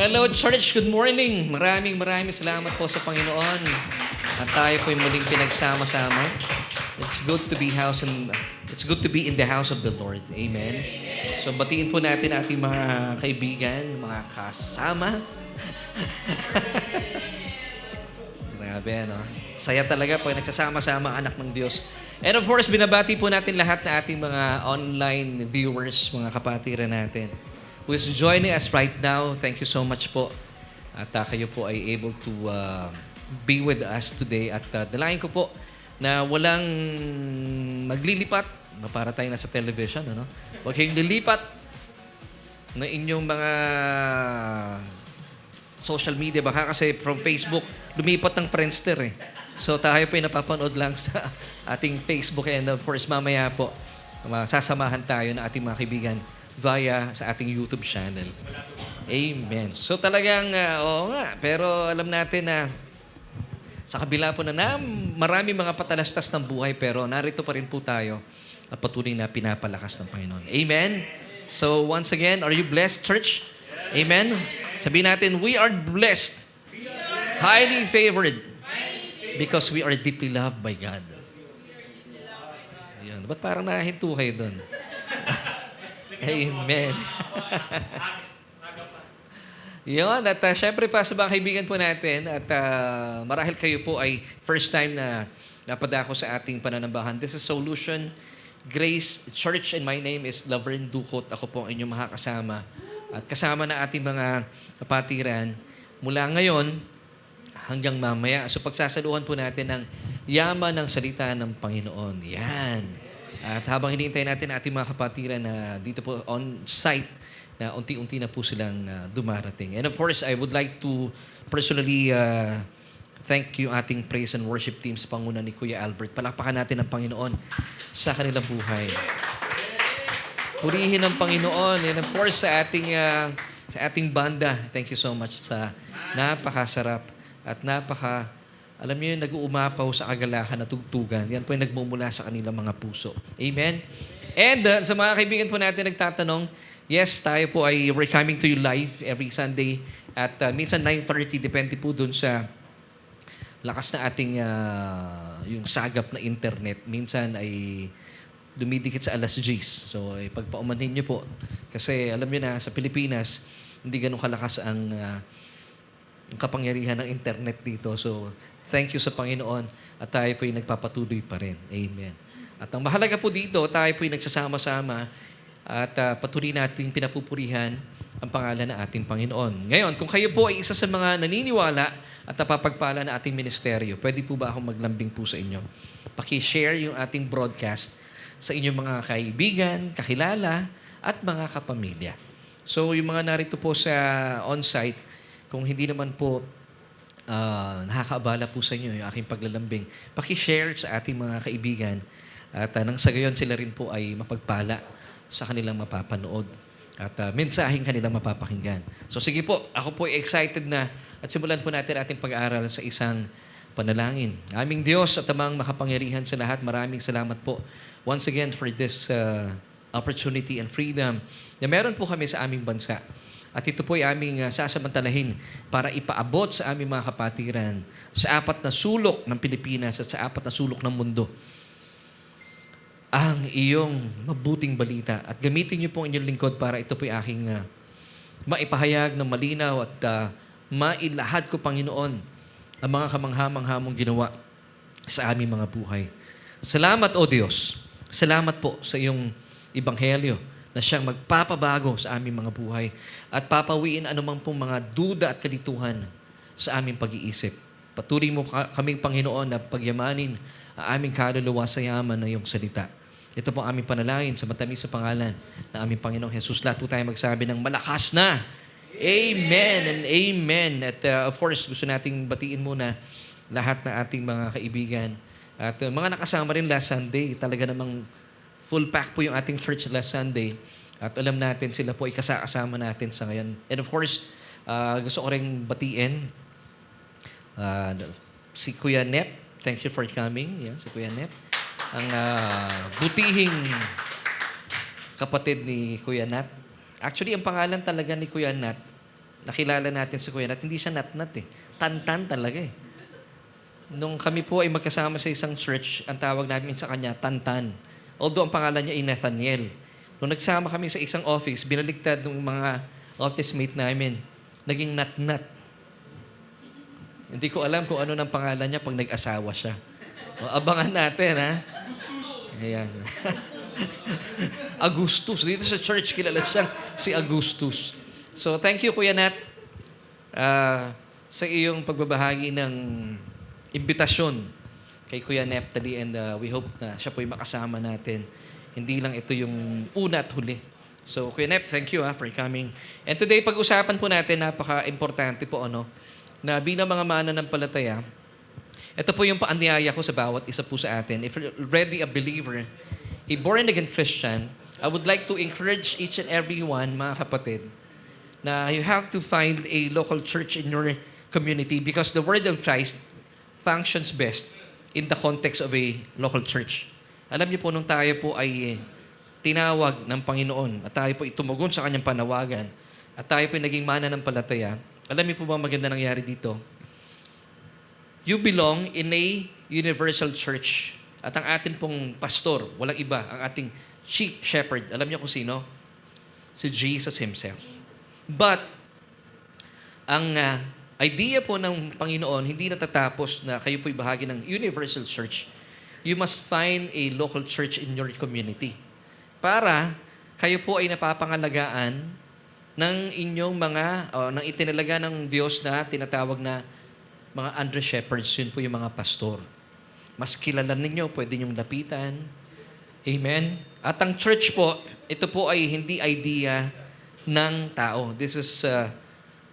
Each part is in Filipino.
Hello church, good morning. Maraming salamat po sa Panginoon. At tayo po'y muling pinagsama-sama. It's good to be in the house of the Lord. Amen. So batiin po natin ating mga kaibigan, mga kasama. Grabe, no? Saya talaga pag nagsasama-sama ang anak ng Diyos. And of course, binabati po natin lahat na ating mga online viewers, mga kapatiran natin who is joining us right now. Thank you so much po. At kayo po ay able to be with us today. At dalayan ko po na walang maglilipat. Para tayo nasa television, ano? Huwag kayong lilipat na inyong mga social media. Baka kasi from Facebook, lumipat ng Friendster eh. So tayo po ay napapanood lang sa ating Facebook. And of course, mamaya po, sasamahan tayo ng ating mga kaibigan via sa ating YouTube channel. Amen. So talagang, oo nga, pero alam natin na sa kabila po na marami mga patalastas ng buhay, pero narito pa rin po tayo at patuloy na pinapalakas ng Panginoon. Amen? So once again, are you blessed, church? Amen? Sabihin natin, we are blessed, highly favored, because we are deeply loved by God. Ayun. Ba't parang nahinto kayo doon? Amen. Yun, at syempre pa sa mga kaibigan po natin, at marahil kayo po ay first time na napadako sa ating pananambahan. This is Solution Grace Church and my name is Laverne Ducot. Ako po ang inyong makakasama. At kasama na ating mga kapatiran mula ngayon hanggang mamaya. So pagsasaluhan po natin ng yaman ng salita ng Panginoon. Yan. At habang hinihintay natin ating mga kapatiran na dito po on site, na unti-unti na po silang dumarating. And of course, I would like to personally thank you ating praise and worship team sa panguna ni Kuya Albert. Palakpakan natin ang Panginoon sa kanilang buhay. Purihin ang Panginoon. And of course, sa ating banda, thank you so much sa napakasarap at alam niyo yung nag-uumapaw sa kagalakan na tugtugan. Yan po yung nagmumula sa kanilang mga puso. Amen? And sa mga kaibigan po natin nagtatanong, yes, tayo po ay we're coming to you live every Sunday at minsan 9:30, depende po dun sa lakas na ating yung sagap na internet. Minsan ay dumidikit sa alas 10. So, pagpaumanhin niyo po. Kasi alam niyo na, sa Pilipinas, hindi ganun kalakas ang kapangyarihan ng internet dito. So, thank you sa Panginoon at tayo po ay nagpapatuloy pa rin. Amen. At ang mahalaga po dito, tayo po ay nagsasama-sama at patuloy nating pinapupurihan ang pangalan ng ating Panginoon. Ngayon, kung kayo po ay isa sa mga naniniwala at napapagpala na ating ministeryo, pwede po ba akong maglambing po sa inyo? Paki-share yung ating broadcast sa inyong mga kaibigan, kakilala, at mga kapamilya. So, yung mga narito po sa on-site, kung hindi naman po nakakaabala po sa inyo yung aking paglalambing, paki-share sa ating mga kaibigan at nang sa gayon sila rin po ay mapagpala sa kanilang mapapanood at mensaheng kanilang mapapakinggan. So sige po, ako po ay excited na at simulan po natin ating pag-aaral sa isang panalangin. Aming Diyos at amang makapangyarihan sa lahat, maraming salamat po once again for this opportunity and freedom na meron po kami sa aming bansa. At ito po ay aming sasamantalahin para ipaabot sa aming mga kapatiran sa 4 na sulok ng Pilipinas at sa 4 na sulok ng mundo ang iyong mabuting balita. At gamitin niyo po ang inyong lingkod para ito po ay aking maipahayag ng malinaw at mailahad ko, Panginoon, ang mga kamangha-mangha mong ginawa sa aming mga buhay. Salamat, O Diyos. Salamat po sa iyong ebanghelyo na siyang magpapabago sa aming mga buhay at papawiin anumang pong mga duda at kalituhan sa aming pag-iisip. Patuloy mo kaming, Panginoon, na pagyamanin ang aming kaluluwa sa yaman na iyong salita. Ito po ang aming panalangin sa matamis sa pangalan ng aming Panginoong Jesus. Lahat po tayo magsabi ng malakas na Amen and Amen. At of course, gusto nating batiin muna lahat ng ating mga kaibigan at mga nakasama rin last Sunday. Talaga namang full pack po yung ating church last Sunday. At alam natin sila po ay kasama natin sa ngayon. And of course, gusto ko rin batiin si Kuya Nep. Thank you for coming. Yan, si Kuya Nep. Ang butihing kapatid ni Kuya Nat. Actually, ang pangalan talaga ni Kuya Nat nakilala natin si Kuya Nat, hindi siya Nat-Nat eh. Tantan talaga eh. Nung kami po ay magkasama sa isang church, ang tawag namin sa kanya, Tantan. Although ang pangalan niya ay Nathaniel. Nung nagsama kami sa isang office, binaliktad ng mga office mate namin, naging Nat-Nat. Hindi ko alam kung ano ng pangalan niya pag nag-asawa siya. O, abangan natin, ha? Ayan. Augustus. Dito sa church, kilala siyang si Augustus. So, thank you, Kuya Nat, sa iyong pagbabahagi ng imbitasyon kay Kuya Neptali, and we hope na siya po'y makasama natin. Hindi lang ito yung una at huli. So, Kuya Nep, thank you for coming. And today, pag-usapan po natin, napaka-importante po, na bilang mga mananampalataya, ito po yung paanyaya ko sa bawat isa po sa atin. If you're already a believer, a born-again Christian, I would like to encourage each and every one, mga kapatid, na you have to find a local church in your community because the Word of Christ functions best in the context of a local church. Alam niyo po, nung tayo po ay tinawag ng Panginoon at tayo po itumugon sa Kanyang panawagan at tayo po naging mananampalataya, alam niyo po ba maganda nangyari dito? You belong in a universal church. At ang atin pong pastor, walang iba, ang ating chief shepherd, alam niyo kung sino? Si Jesus Himself. But, ang idea po ng Panginoon, hindi natatapos na kayo po'y bahagi ng universal church. You must find a local church in your community. Para kayo po ay napapangalagaan ng inyong ng itinalaga ng Diyos na tinatawag na mga under-shepherds, yun po yung mga pastor. Mas kilala ninyo, pwede nyong lapitan. Amen? At ang church po, ito po ay hindi idea ng tao. This is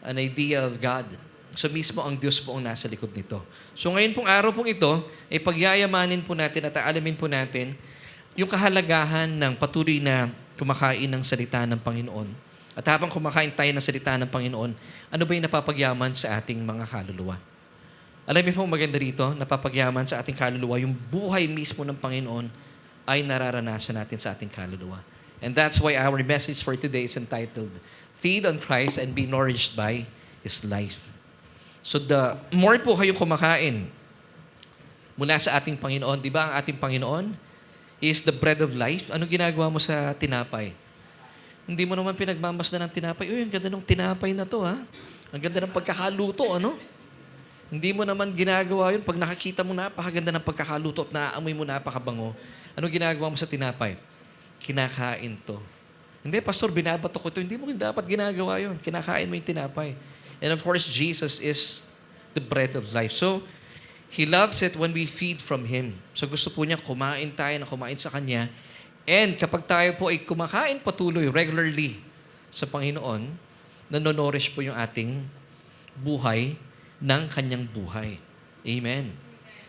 an idea of God. So mismo ang Diyos po ang nasa likod nito. So ngayon pong araw pong ito, ay pagyayamanin po natin at aalamin po natin yung kahalagahan ng patuloy na kumakain ng salita ng Panginoon. At habang kumakain tayo ng salita ng Panginoon, ano ba yung napapagyaman sa ating mga kaluluwa? Alam niyo po maganda rito, napapagyaman sa ating kaluluwa, yung buhay mismo ng Panginoon ay nararanasan natin sa ating kaluluwa. And that's why our message for today is entitled, Feed on Christ and be nourished by His life. So the more po kayong kumakain mula sa ating Panginoon, di ba ang ating Panginoon is the bread of life? Anong ginagawa mo sa tinapay? Hindi mo naman pinagmamasdan ng tinapay. Uy, ang ganda ng tinapay na to, ha? Ang ganda ng pagkakaluto, ano? Hindi mo naman ginagawa yun. Pag nakakita mo napakaganda ng pagkakaluto at naaamoy mo napakabango, anong ginagawa mo sa tinapay? Kinakain to. Hindi, Pastor, binabato ko to. Hindi mo dapat ginagawa yun. Kinakain mo yung tinapay. And of course, Jesus is the bread of life. So, He loves it when we feed from Him. So gusto po niya kumain tayo na kumain sa Kanya. And kapag tayo po ay kumakain patuloy, regularly sa Panginoon, nanonorish po yung ating buhay ng Kanyang buhay. Amen.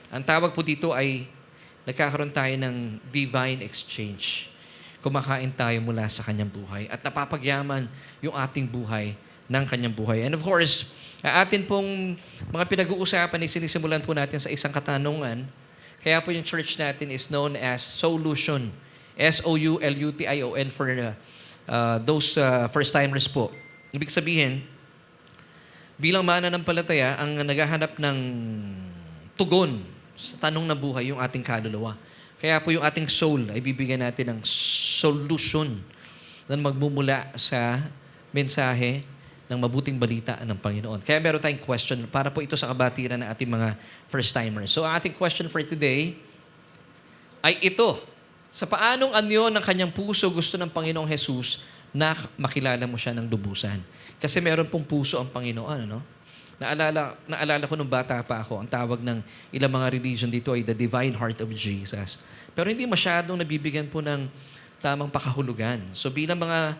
Ang tawag po dito ay nagkakaroon tayo ng divine exchange. Kumakain tayo mula sa Kanyang buhay at napapagyaman yung ating buhay ng Kanyang buhay. And of course, atin pong mga pinag-uusapan ay sinisimulan po natin sa isang katanungan. Kaya po yung church natin is known as Solution. S-O-U-L-U-T-I-O-N for those first-timers po. Ibig sabihin, bilang mananampalataya, ang naghahanap ng tugon sa tanong na buhay yung ating kaluluwa. Kaya po yung ating soul ay bibigyan natin ng solution na magmumula sa mensahe ng mabuting balita ng Panginoon. Kaya meron tayong question para po ito sa kabatiran ng ating mga first-timers. So, ang ating question for today ay ito. Sa paanong anyo ng kanyang puso gusto ng Panginoong Jesus na makilala mo siya ng lubusan? Kasi meron pong puso ang Panginoon, ano? Naalala ko nung bata pa ako, ang tawag ng ilang mga religion dito ay the divine heart of Jesus. Pero hindi masyadong nabibigyan po ng tamang pakahulugan. So bilang mga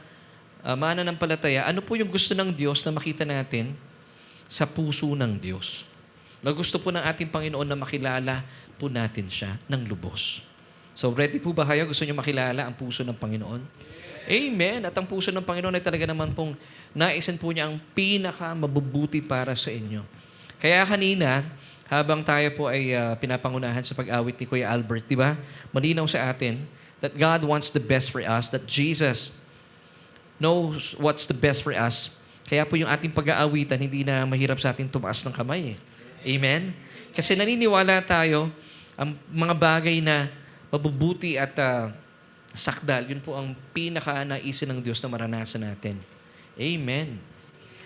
mananampalataya, ano po yung gusto ng Diyos na makita natin sa puso ng Diyos? Na gusto po ng ating Panginoon na makilala po natin siya ng lubos. So ready po ba kayo? Gusto niyo makilala ang puso ng Panginoon? Amen. At ang puso ng Panginoon ay talaga naman pong naisin po niya ang pinaka-mabubuti para sa inyo. Kaya kanina, habang tayo po ay pinapangunahan sa pag-awit ni Kuya Albert, di ba? Malinaw sa atin that God wants the best for us, that Jesus knows what's the best for us. Kaya po yung ating pag-aawitan, hindi na mahirap sa ating tumaas ng kamay. Amen? Kasi naniniwala tayo, ang mga bagay na mabubuti at sakdal, yun po ang pinaka-naisin ng Diyos na maranasan natin. Amen.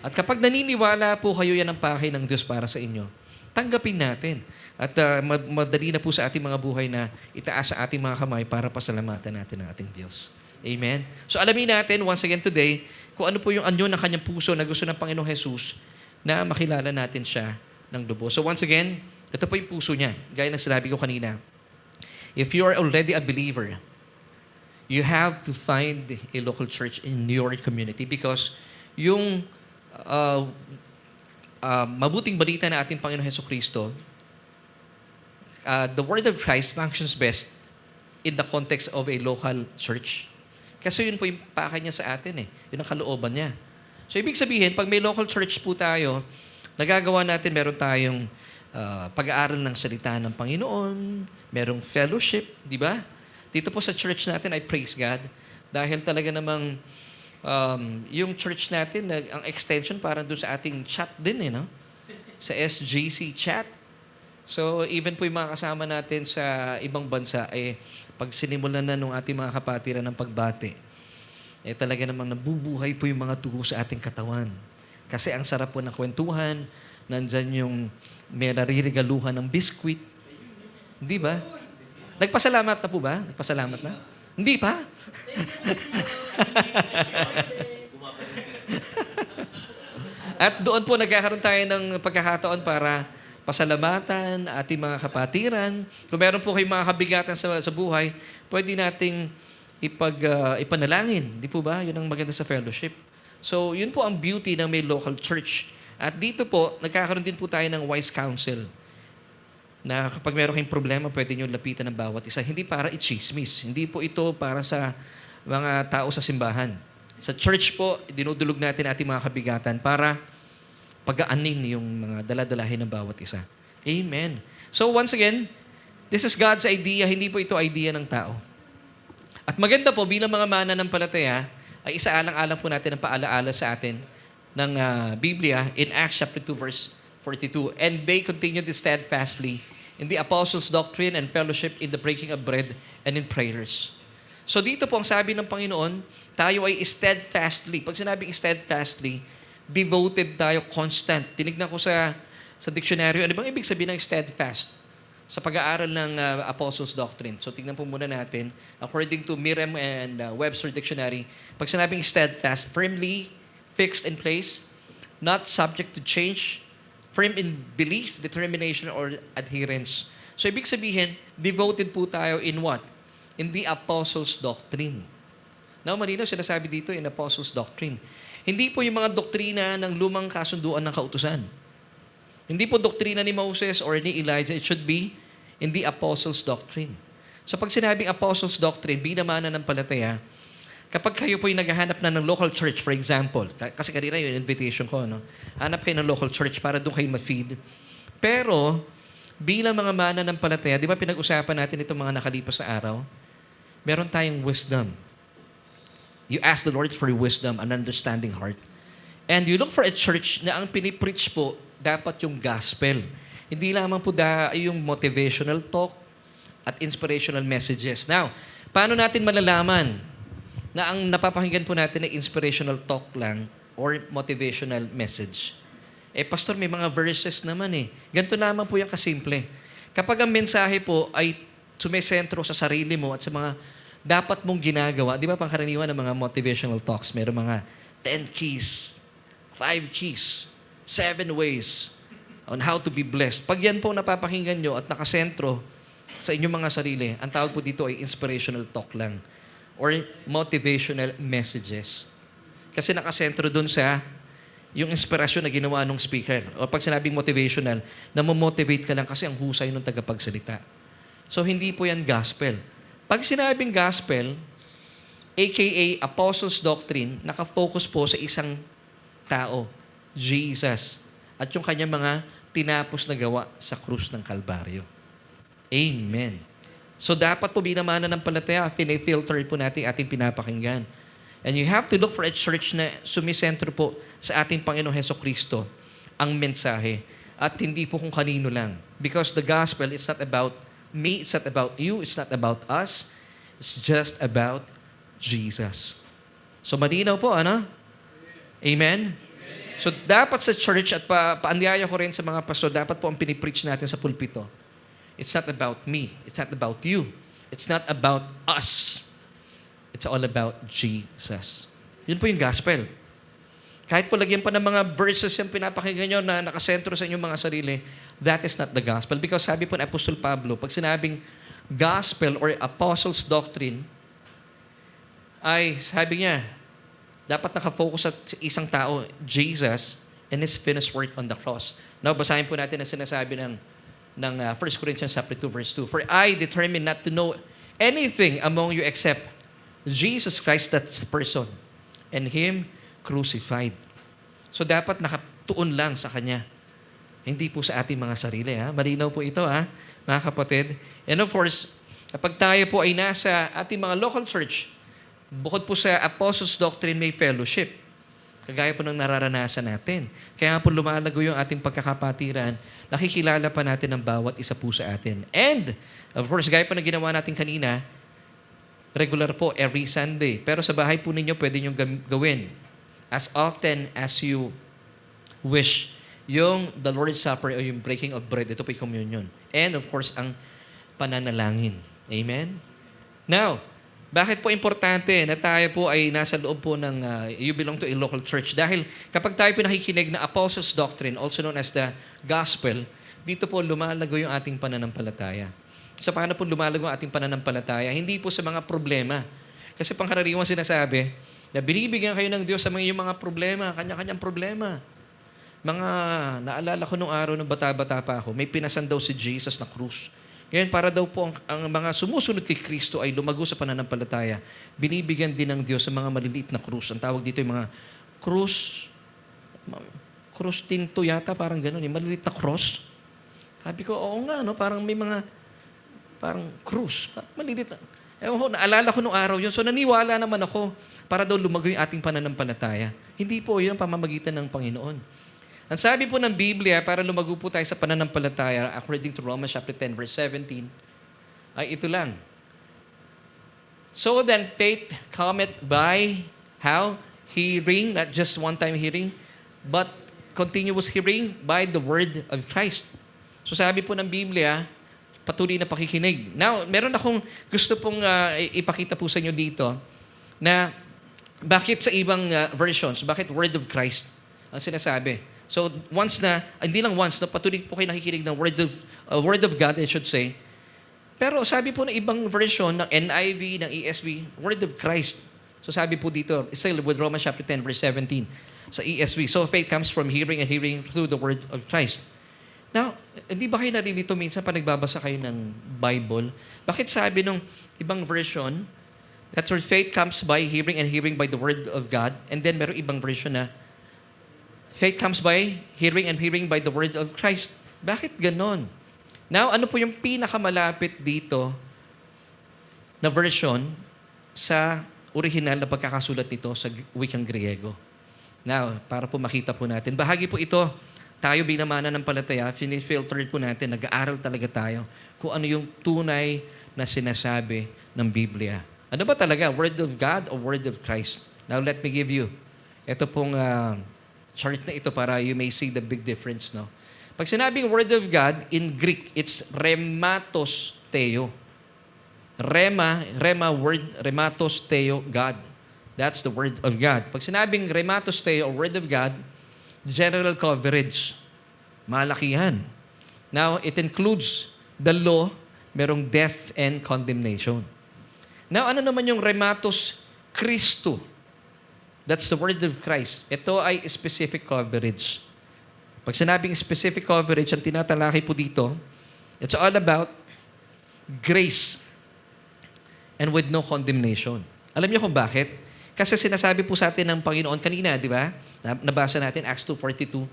At kapag naniniwala po kayo, yan ang pakay ng Diyos para sa inyo, tanggapin natin. At madali na po sa ating mga buhay na itaas sa ating mga kamay para pasalamatan natin ang ating Diyos. Amen? So alamin natin once again today kung ano po yung anyo ng kanyang puso na gusto ng Panginoong Jesus na makilala natin siya ng lubos. So once again, ito po yung puso niya. Gaya ng sinabi ko kanina. If you are already a believer, you have to find a local church in your community because yung mabuting balita na ating Panginoon Jesucristo, the word of Christ functions best in the context of a local church. Kasi yun po yung pakay niya sa atin eh. Yun ang kalooban niya. So ibig sabihin, pag may local church po tayo, nagagawa natin, meron tayong pag-aaral ng salita ng Panginoon, merong fellowship, di ba? Dito po sa church natin, I praise God dahil talaga namang yung church natin, ang extension parang doon sa ating chat din eh, no? Sa SGC chat. So, even po yung mga kasama natin sa ibang bansa, pag sinimulan na nung ating mga kapatiran ng pagbati, talaga namang nabubuhay po yung mga tugo sa ating katawan. Kasi ang sarap po ng kwentuhan, nandyan yung may naririgaluhan ng biskwit. Hindi ba? Nagpasalamat na po ba? Nagpasalamat na? Hindi pa? At doon po nagkakaroon tayo ng pagkakataon para pasalamatan ating mga kapatiran. Kung meron po kayong mga kabigatan sa buhay, pwede nating ipanalangin. Di po ba? Yun ang maganda sa fellowship. So, yun po ang beauty ng may local church. At dito po, nagkakaroon din po tayo ng wise counsel na kapag meron kayong problema, pwede nyo lapitan ng bawat isa. Hindi para i-chismis. Hindi po ito para sa mga tao sa simbahan. Sa church po, dinudulog natin ating mga kabigatan para pag-aanin yung mga daladalahin ng bawat isa. Amen. So once again, this is God's idea, hindi po ito idea ng tao. At maganda po, bilang mga mananampalataya, ay isaalang-alang po natin ang paalaala sa atin ng Biblia in Acts chapter 2 verse 42. And they continued steadfastly in the apostles' doctrine and fellowship, in the breaking of bread and in prayers. So dito po ang sabi ng Panginoon, tayo ay steadfastly. Pag sinabing steadfastly, devoted tayo, constant. Tinignan ko sa dictionary, ano bang ibig sabihin ng steadfast? Sa pag-aaral ng Apostles' Doctrine. So tingnan po muna natin. According to Merriam and Webster Dictionary, pag sinabing steadfast, firmly fixed in place, not subject to change, firm in belief, determination, or adherence. So ibig sabihin, devoted po tayo in what? In the Apostles' Doctrine. Now, malinaw sinasabi dito in Apostles' Doctrine. Hindi po yung mga doktrina ng lumang kasunduan ng kautusan. Hindi po doktrina ni Moses or ni Elijah. It should be in the Apostles' Doctrine. So pag sinabing Apostles' Doctrine, binamana ng palataya, kapag kayo po yung naghahanap na ng local church, for example, kasi kanina yung invitation ko, no? Hanap kayo ng local church para doon kayo ma-feed. Pero, bilang mga mananampalataya, di ba pinag-usapan natin itong mga nakalipas na araw? Meron tayong wisdom. You ask the Lord for wisdom and understanding heart. And you look for a church na ang pinipreach po, dapat yung gospel. Hindi lamang po yung motivational talk at inspirational messages. Now, paano natin malalaman na ang napapakinggan po natin ay inspirational talk lang or motivational message? Pastor, may mga verses naman eh. Ganito lamang po yung kasimple. Kapag ang mensahe po ay sumisentro sa sarili mo at sa mga dapat mong ginagawa, di ba pangkaraniwan ng mga motivational talks, mayroong mga 10 keys, 5 keys, 7 ways on how to be blessed. Pag yan po napapakinggan nyo at nakasentro sa inyong mga sarili, ang tawag po dito ay inspirational talk lang or motivational messages. Kasi nakasentro dun sa yung inspirasyon na ginawa ng speaker. O pag sinabing motivational, namomotivate ka lang kasi ang husay ng tagapagsalita. So hindi po yan gospel. Pag sinabing gospel, aka Apostles' Doctrine, nakafocus po sa isang tao, Jesus, at yung kanyang mga tinapos na gawa sa krus ng Kalbaryo. Amen. So dapat po binamana ng palataya, pinifilter po natin ating pinapakinggan. And you have to look for a church na sumisentro po sa ating Panginoong Hesukristo ang mensahe. At hindi po kung kanino lang. Because the gospel is not about me, it's not about you, it's not about us. It's just about Jesus. So malinaw po, ano? Amen? So dapat sa church at paanyaya ko rin sa mga pastor, dapat po ang pinipreach natin sa pulpito. It's not about me. It's not about you. It's not about us. It's all about Jesus. Yun po yung gospel. Kahit po lagyan pa ng mga verses yung pinapakinggan nyo na nakasentro sa inyong mga sarili, that is not the gospel. Because sabi po ni Apostol Pablo, pag sinabing gospel or apostles' doctrine, ay sabi niya, dapat nakafocus sa isang tao, Jesus, and His finished work on the cross. Now, basahin po natin ang sinasabi ng 1 Corinthians chapter 2, verse 2. For I determined not to know anything among you except Jesus Christ, that's the person, and Him crucified. So, dapat nakatuon lang sa Kanya. Hindi po sa ating mga sarili. Ha? Malinaw po ito, ha? Mga kapatid. And of course, kapag tayo po ay nasa ating mga local church, bukod po sa apostles' doctrine, may fellowship. Kagaya po ng nararanasan natin. Kaya po lumalago yung ating pagkakapatiran, nakikilala pa natin ang bawat isa po sa atin. And, of course, gaya po na ginawa natin kanina, regular po every Sunday. Pero sa bahay po ninyo, pwede nyo gawin as often as you wish. Yung the Lord's Supper o yung breaking of bread, ito po yung communion. And, of course, ang pananalangin. Amen? Now, bakit po importante na tayo po ay nasa loob po ng you belong to a local church? Dahil kapag tayo po nakikinig na apostles' doctrine, also known as the gospel, dito po lumalago yung ating pananampalataya. So paano po lumalago ang ating pananampalataya? Hindi po sa mga problema. Kasi pangkaraniwan sinasabi na binibigyan kayo ng Diyos sa mga mga problema, kanya-kanyang problema. Naalala ko nung araw ng bata-bata pa ako, may pinasan daw si Jesus na krus. Ngayon, para daw po ang mga sumusunod kay Kristo ay lumago sa pananampalataya, binibigyan din ng Diyos sa mga maliliit na krus. Ang tawag dito yung mga krus tinto yata, parang gano'n, yung maliliit na cross. Sabi ko, oo nga, no? Parang may mga, parang krus. Maliliit na. Ewan ko, naalala ko nung araw yun. So, naniwala naman ako para daw lumago yung ating pananampalataya. Hindi po yun ang pamamagitan ng Panginoon. Ang sabi po ng Biblia, para lumago po tayo sa pananampalataya, according to Romans chapter 10, verse 17, ay ito lang. So then faith cometh by how? Hearing, not just one-time hearing, but continuous hearing by the word of Christ. So sabi po ng Biblia, patuloy na pakikinig. Now, meron akong gusto pong ipakita po sa inyo dito na bakit sa ibang versions, bakit word of Christ ang sinasabi. So, hindi lang once, patuloy po kayo nakikinig ng word of God, I should say. Pero sabi po ng ibang version, ng NIV, ng ESV, word of Christ. So sabi po dito, still with Romans chapter 10, verse 17, sa ESV. So faith comes from hearing and hearing through the word of Christ. Now, hindi ba kayo nalilito minsan pa nagbabasa kayo ng Bible? Bakit sabi nung ibang version, that faith comes by hearing and hearing by the word of God, and then meron ibang version na, faith comes by hearing and hearing by the word of Christ. Bakit ganon? Now, ano po yung pinakamalapit dito na version sa original na pagkakasulat nito sa wikang Griego? Now, para po makita po natin. Bahagi po ito, tayo bilang mananampalataya, finifilter po natin, nag-aaral talaga tayo kung ano yung tunay na sinasabi ng Biblia. Ano ba talaga? Word of God o Word of Christ? Now, let me give you ito pong chart na ito para you may see the big difference, no? Pag sinabing Word of God, in Greek, it's rematos theo. Rema word, rematos theo, God. That's the Word of God. Pag sinabing rematos theo, Word of God, general coverage. Malakihan. Now, it includes the law, merong death and condemnation. Now, ano naman yung rematos Christo? That's the word of Christ. Ito ay specific coverage. Pag sinabing specific coverage, ang tinatalakay po dito, it's all about grace and with no condemnation. Alam niyo kung bakit? Kasi sinasabi po sa atin ng Panginoon kanina, di ba? Nabasa natin, Acts 2:42.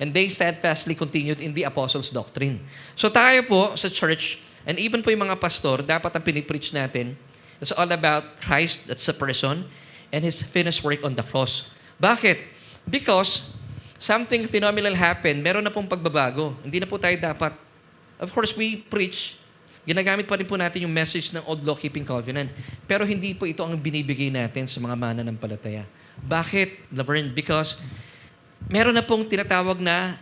And they steadfastly continued in the apostles' doctrine. So tayo po sa church, and even po yung mga pastor, dapat ang pinipreach natin, it's all about Christ, that's the person, and His finished work on the cross. Bakit? Because something phenomenal happened. Meron na pong pagbabago. Hindi na po tayo dapat. Of course, we preach. Ginagamit pa rin po natin yung message ng Old Law-Keeping Covenant. Pero hindi po ito ang binibigay natin sa mga mananampalataya. Bakit, Laverne? Because meron na pong tinatawag na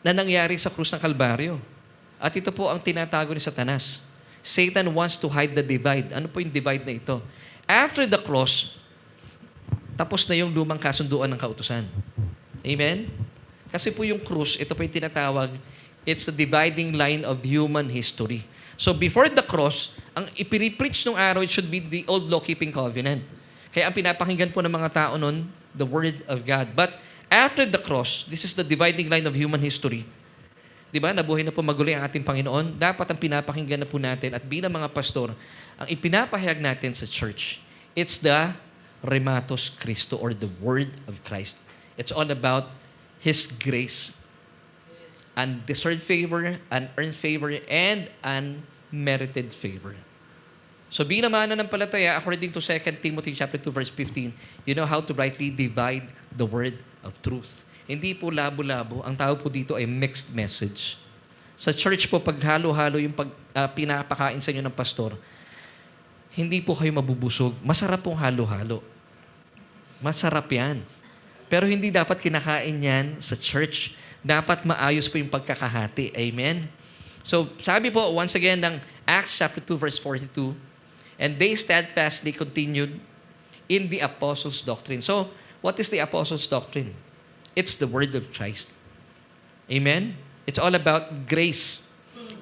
nangyari sa krus ng Kalbaryo. At ito po ang tinatago ni Satanas. Satan wants to hide the divide. Ano po yung divide na ito? After the cross, tapos na yung lumang kasunduan ng kautusan. Amen? Kasi po yung krus, ito po yung tinatawag, it's the dividing line of human history. So before the cross, ang ipinipreach nung araw, it should be the Old Law-Keeping Covenant. Kaya ang pinapakinggan po ng mga tao nun, the Word of God. But after the cross, this is the dividing line of human history. Diba? Nabuhay na po maguli ang ating Panginoon. Dapat ang pinapakinggan na po natin at bilang mga pastor, ang ipinapahayag natin sa church, it's the Rematos Christo or the Word of Christ. It's all about His grace. Undeserved favor, unearned favor, and unmerited favor. So bilang mananampalataya, according to 2 Timothy chapter 2 verse 15, you know how to rightly divide the word of truth. Hindi po labo-labo. Ang tawag po dito ay mixed message. Sa church po, pag halo-halo yung pinapakain sa inyo ng pastor, hindi po kayo mabubusog. Masarap pong halo-halo. Masarap yan. Pero hindi dapat kinakain yan sa church. Dapat maayos po yung pagkakahati. Amen? So, sabi po, once again, ng Acts chapter 2 verse 42, and they steadfastly continued in the apostles' doctrine. So, what is the apostles' doctrine? It's the word of Christ. Amen? It's all about grace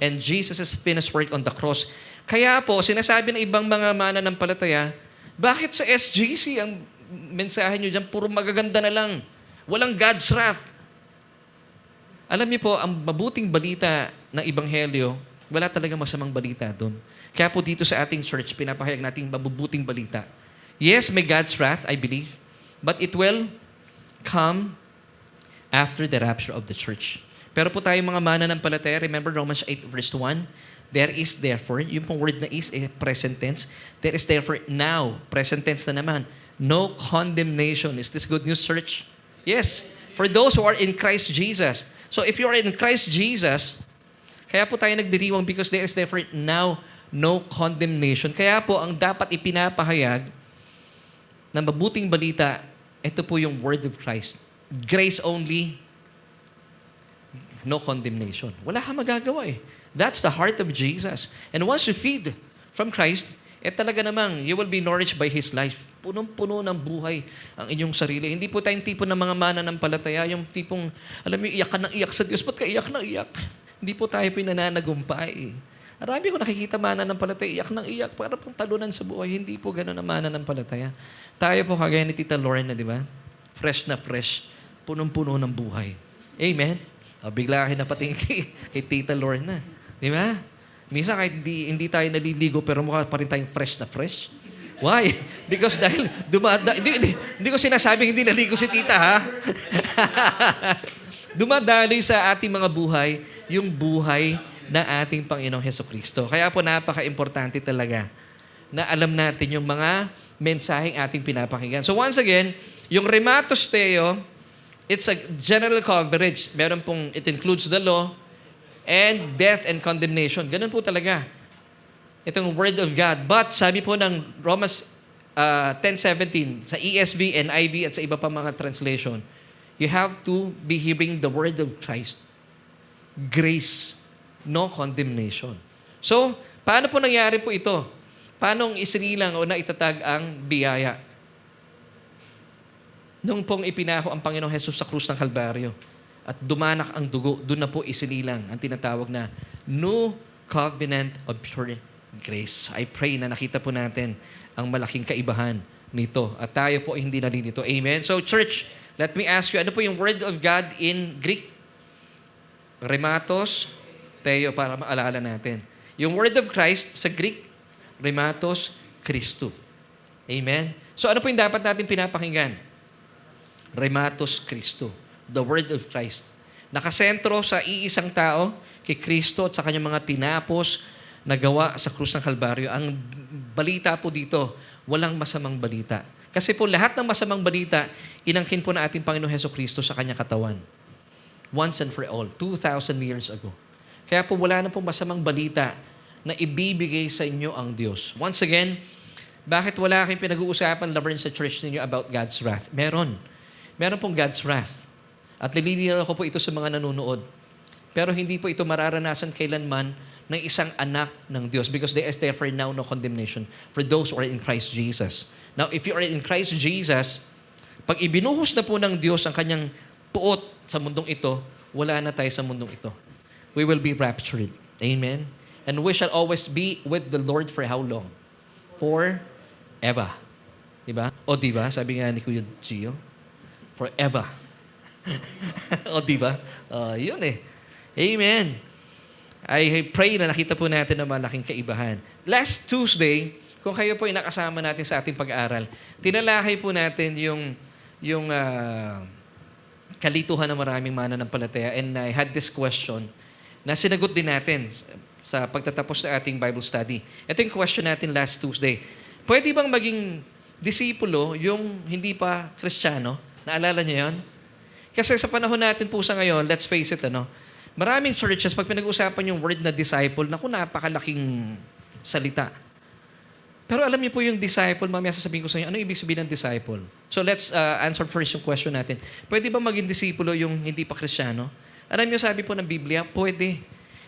and Jesus' finished work on the cross. Kaya po, sinasabi ng ibang mga mananampalataya, bakit sa SGC ang mensahe nyo dyan, puro magaganda na lang. Walang God's wrath. Alam niyo po, ang mabuting balita ng Ebanghelyo, wala talaga masamang balita doon. Kaya po dito sa ating church, pinapahayag natin mabubuting balita. Yes, may God's wrath, I believe, but it will come after the rapture of the church. Pero po tayo mga mananampalataya, remember Romans 8 verse 1, there is therefore, yung pong word na is, present tense, there is therefore now, present tense na naman, no condemnation. Is this good news, church? Yes. For those who are in Christ Jesus. So if you are in Christ Jesus, kaya po tayo nagdiriwang because there is therefore now no condemnation. Kaya po ang dapat ipinapahayag na mabuting balita, ito po yung word of Christ. Grace only, no condemnation. Wala kang magagawa eh. That's the heart of Jesus. And once you feed from Christ, talaga namang you will be nourished by His life. Punong-puno ng buhay ang inyong sarili. Hindi po tayong tipo ng mga mananampalataya, yung tipong, alam mo, iyak ka ng iyak sa Diyos. Ba't ka iyak ng iyak? Hindi po tayo po nananagumpay. Marami ko nakikita mananampalataya, iyak ng iyak, para pang talunan sa buhay. Hindi po gano'n ang mananampalataya. Tayo po kagaya ni Tita Lorna, di ba? Fresh na fresh. Punong-puno ng buhay. Amen? Bigla kayo napatingin kay Tita Lorna. Di ba? Minsan kahit hindi tayo naliligo pero mukha pa rin tayong fresh na fresh. Why? Because dahil hindi ko sinasabing hindi naligo si Tita, ha? Dumadaloy sa ating mga buhay yung buhay na ating Panginoong Hesukristo. Kaya po napaka-importante talaga na alam natin yung mga mensaheng ating pinapakinggan. So once again, yung Rematos Theou, it's a general coverage. Meron pong, it includes the law and death and condemnation. Ganun po talaga. Itong Word of God. But sabi po ng Romans 10:17, sa ESV, NIV at sa iba pa mga translation, you have to be hearing the Word of Christ. Grace, no condemnation. So, paano po nangyari po ito? Paano isinilang o naitatag ang biyaya? Nung pong ipinako ang Panginoong Jesus sa krus ng Kalbaryo at dumanak ang dugo, doon na po isinilang ang tinatawag na New Covenant of Pure Grace. I pray na nakita po natin ang malaking kaibahan nito at tayo po ay hindi nalilito. Amen? So church, let me ask you, ano po yung word of God in Greek? Rematos Theou, para maalala natin. Yung word of Christ sa Greek, Rematos Christou. Amen? So ano po yung dapat natin pinapakinggan? Rematos Christou, the Word of Christ. Nakasentro sa iisang tao, kay Kristo at sa kanyang mga tinapos na gawa sa krus ng Kalbaryo. Ang balita po dito, walang masamang balita. Kasi po lahat ng masamang balita, inangkin po na ating Panginoong Hesukristo sa kanyang katawan. Once and for all, 2,000 years ago. Kaya po wala na pong masamang balita na ibibigay sa inyo ang Diyos. Once again, bakit wala kayong pinag-uusapan, Laverne, sa church ninyo about God's wrath? Meron. Meron pong God's wrath. At nililinaw ko po ito sa mga nanonood. Pero hindi po ito mararanasan kailanman ng isang anak ng Diyos because there is therefore now no condemnation for those who are in Christ Jesus. Now, if you are in Christ Jesus, pag ibinuhos na po ng Diyos ang kanyang puot sa mundong ito, wala na tayo sa mundong ito. We will be raptured. Amen? And we shall always be with the Lord for how long? Forever. Diba? O diba? Sabi nga ni Kuya Gio, forever. O diba? Yun eh. Amen. I pray na nakita po natin na malaking kaibahan. Last Tuesday, kung kayo po ay nakasama natin sa ating pag-aaral, tinalahay po natin yung kalituhan ng maraming mananampalataya, and I had this question na sinagot din natin sa pagtatapos ng ating Bible study. Ito yung question natin last Tuesday. Pwede bang maging disipulo yung hindi pa Kristiyano? Naalala niyo yun? Kasi sa panahon natin po sa ngayon, let's face it, maraming churches, pag pinag-uusapan yung word na disciple, naku, napakalaking salita. Pero alam niyo po yung disciple, mamaya sasabihin ko sa inyo, ano ibig sabihin ng disciple? So let's answer first yung question natin. Pwede ba maging disipulo yung hindi pa Kristiyano? Alam niyo, sabi po ng Biblia, pwede.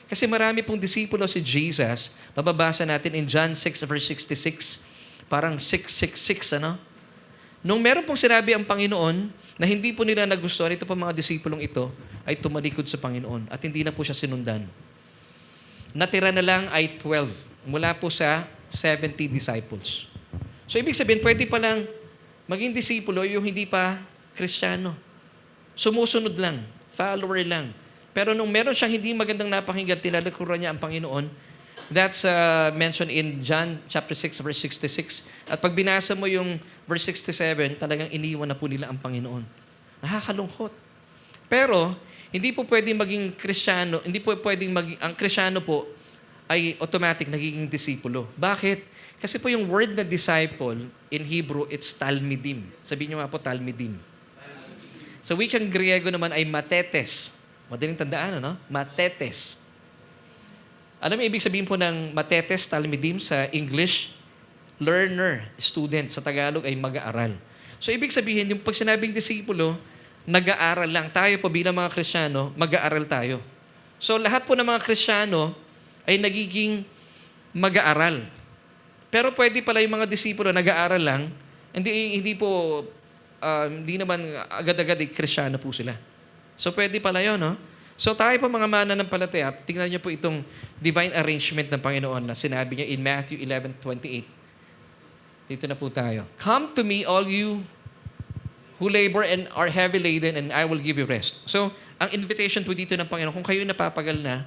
Kasi marami pong disipulo si Jesus, mababasa natin in John 6 verse 66, parang 666, Nung meron pong sinabi ang Panginoon na hindi po nila nagustuhan, ito po mga disipulong ito, ay tumalikod sa Panginoon at hindi na po siya sinundan. Natira na lang ay 12 mula po sa 70 disciples. So ibig sabihin, pwede pa lang maging disipulo yung hindi pa Kristiyano. Sumusunod lang, follower lang. Pero nung meron siyang hindi magandang napakinggan, tinalikuran niya ang Panginoon. That's mentioned in John chapter 6 verse 66. At pag binasa mo yung verse 67, talagang iniwan na po nila ang Panginoon. Nakakalungkot. Pero hindi po pwedeng maging Kristiyano, hindi po pwedeng ang Kristiyano po ay automatic nagiging disipulo. Bakit? Kasi po yung word na disciple in Hebrew, it's talmidim. Sabihin niyo nga po, talmidim. Sa wikang Griego naman ay matetes. Madaling tandaan, Matetes. Alam mo ibig sabihin po ng matetes, talmidim sa English? Learner, student. Sa Tagalog ay mag-aaral. So ibig sabihin, yung pag sinabing disipulo, nag-aaral lang. Tayo po bilang mga Kristiyano, mag-aaral tayo. So lahat po ng mga Kristiyano ay nagiging mag-aaral. Pero pwede pala yung mga disipulo nag-aaral lang, hindi naman agad-agad Kristiyano po sila. So pwede pala yun, So tayo po mga mananampalataya, tingnan niyo po itong divine arrangement ng Panginoon na sinabi niya in Matthew 11:28. Dito na po tayo. Come to me, all you who labor and are heavy laden, and I will give you rest. So, ang invitation po dito ng Panginoon, kung kayo napapagal na,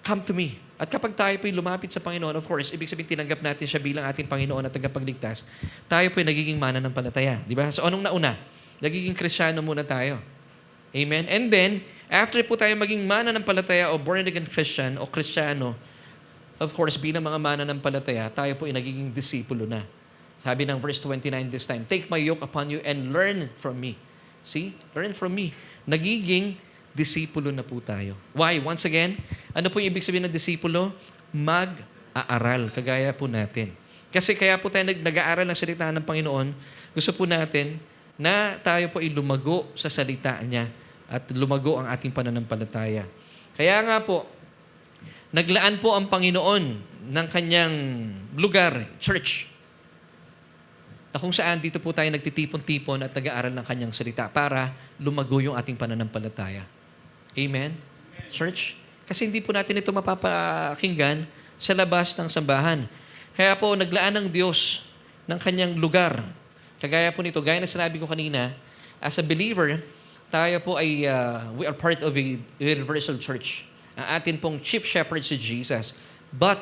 come to me. At kapag tayo po'y lumapit sa Panginoon, of course, ibig sabihin tinanggap natin siya bilang ating Panginoon at tagapagligtas, tayo po'y nagiging mananampalataya. Di ba? So, anong nauna? Nagiging Kristiyano muna tayo. Amen? And then, after po tayo maging mananampalataya o born-again Christian o Kristiyano, of course, bilang mga mananampalataya, tayo po'y nagiging disipulo na. Sabi ng verse 29 this time, take my yoke upon you and learn from me. See? Learn from me. Nagiging disipulo na po tayo. Why? Once again, ano po yung ibig sabihin ng disipulo? Mag-aaral, kagaya po natin. Kasi kaya po tayo nag-aaral ng salita ng Panginoon, gusto po natin na tayo po ay lumago sa salita niya at lumago ang ating pananampalataya. Kaya nga po, naglaan po ang Panginoon ng kanyang lugar, church, na kung saan dito po tayo nagtitipon-tipon at nag-aaral ng kanyang salita para lumago yung ating pananampalataya. Amen? Church? Kasi hindi po natin ito mapapakinggan sa labas ng sambahan. Kaya po, naglaan ng Diyos ng kanyang lugar. Kagaya po nito, gaya na sinabi ko kanina, as a believer, tayo po ay, we are part of a universal church. Ang atin pong chief shepherd si Jesus. But,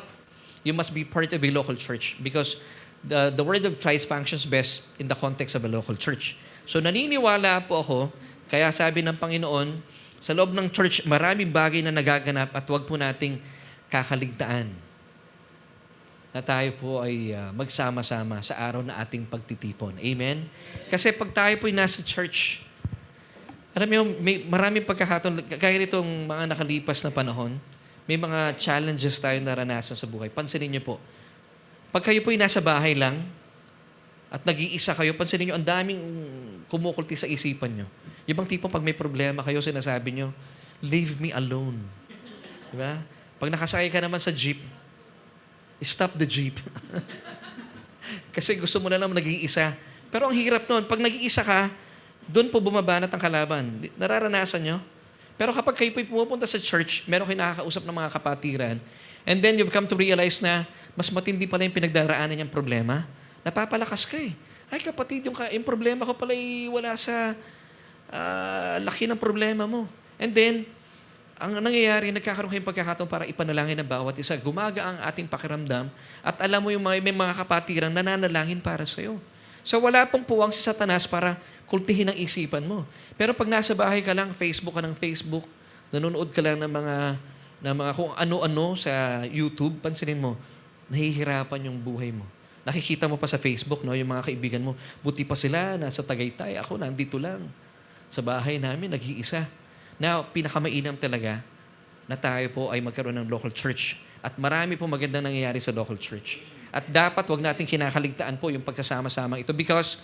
you must be part of a local church because the word of Christ functions best in the context of a local church. So naniniwala po ako, kaya sabi ng Panginoon, sa loob ng church, maraming bagay na nagaganap at huwag po nating kakaligtaan. na tayo po ay magsama-sama sa araw na ating pagtitipon. Amen? Kasi pag tayo po ay nasa church, alam niyo, may maraming pagkakataon, kaya nitong mga nakalipas na panahon, may mga challenges tayo naranasan sa buhay. Pansinin niyo po, pag kayo po ay nasa bahay lang, at nag-iisa kayo, pansinin niyo, ang daming kumukulti sa isipan niyo. Yung bang tipong pag may problema kayo, sinasabi niyo, leave me alone. Diba? Pag nakasakay ka naman sa jeep, stop the jeep. Kasi gusto mo na lang nag-iisa. Pero ang hirap nun, pag nag-iisa ka, doon po bumabanat ang kalaban. Nararanasan nyo? Pero kapag kayo po pumupunta sa church, meron kayo nakakausap ng mga kapatiran, and then you've come to realize na mas matindi pala yung pinagdaraanan niyang problema, napapalakas ka eh. Ay kapatid, yung problema ko pala wala sa laki ng problema mo. And then, ang nangyayari, nagkakaroon kayong pagkakataon para ipanalangin ng bawat isa. Gumaga ang ating pakiramdam at alam mo yung may mga kapatirang nananalangin para sa'yo. So wala pong puwang si Satanas para kultihin ang isipan mo. Pero pag nasa bahay ka lang, Facebook ka ng Facebook, nanonood ka lang ng mga kung ano-ano sa YouTube, pansinin mo, nahihirapan yung buhay mo. Nakikita mo pa sa Facebook, no, yung mga kaibigan mo, buti pa sila, nasa Tagaytay, ako nandito lang. Sa bahay namin, nag-iisa. Now, pinakamainam talaga na tayo po ay magkaroon ng local church. At marami po magandang nangyayari sa local church. At dapat wag natin kinakaligtaan po yung pagsasama-sama ito because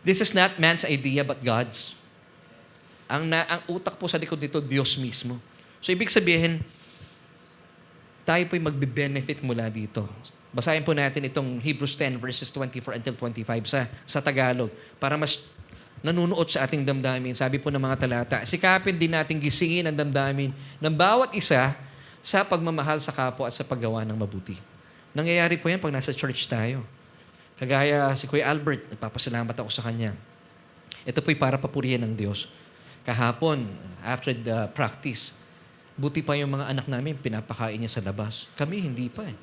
this is not man's idea but God's. Ang utak po sa likod nito, Diyos mismo. So, ibig sabihin, tayo po'y magbe-benefit mula dito. Basahin po natin itong Hebrews 10 verses 24 until 25 sa Tagalog para mas nanunuot sa ating damdamin. Sabi po ng mga talata, sikapin din natin gisingin ang damdamin ng bawat isa sa pagmamahal sa kapwa at sa paggawa ng mabuti. Nangyayari po yan pag nasa church tayo. Kagaya si Kuya Albert, nagpapasalamat ako sa kanya. Ito po'y para papurihan ng Diyos. Kahapon, after the practice, buti pa yung mga anak namin, pinapakain niya sa labas. Kami, hindi pa eh.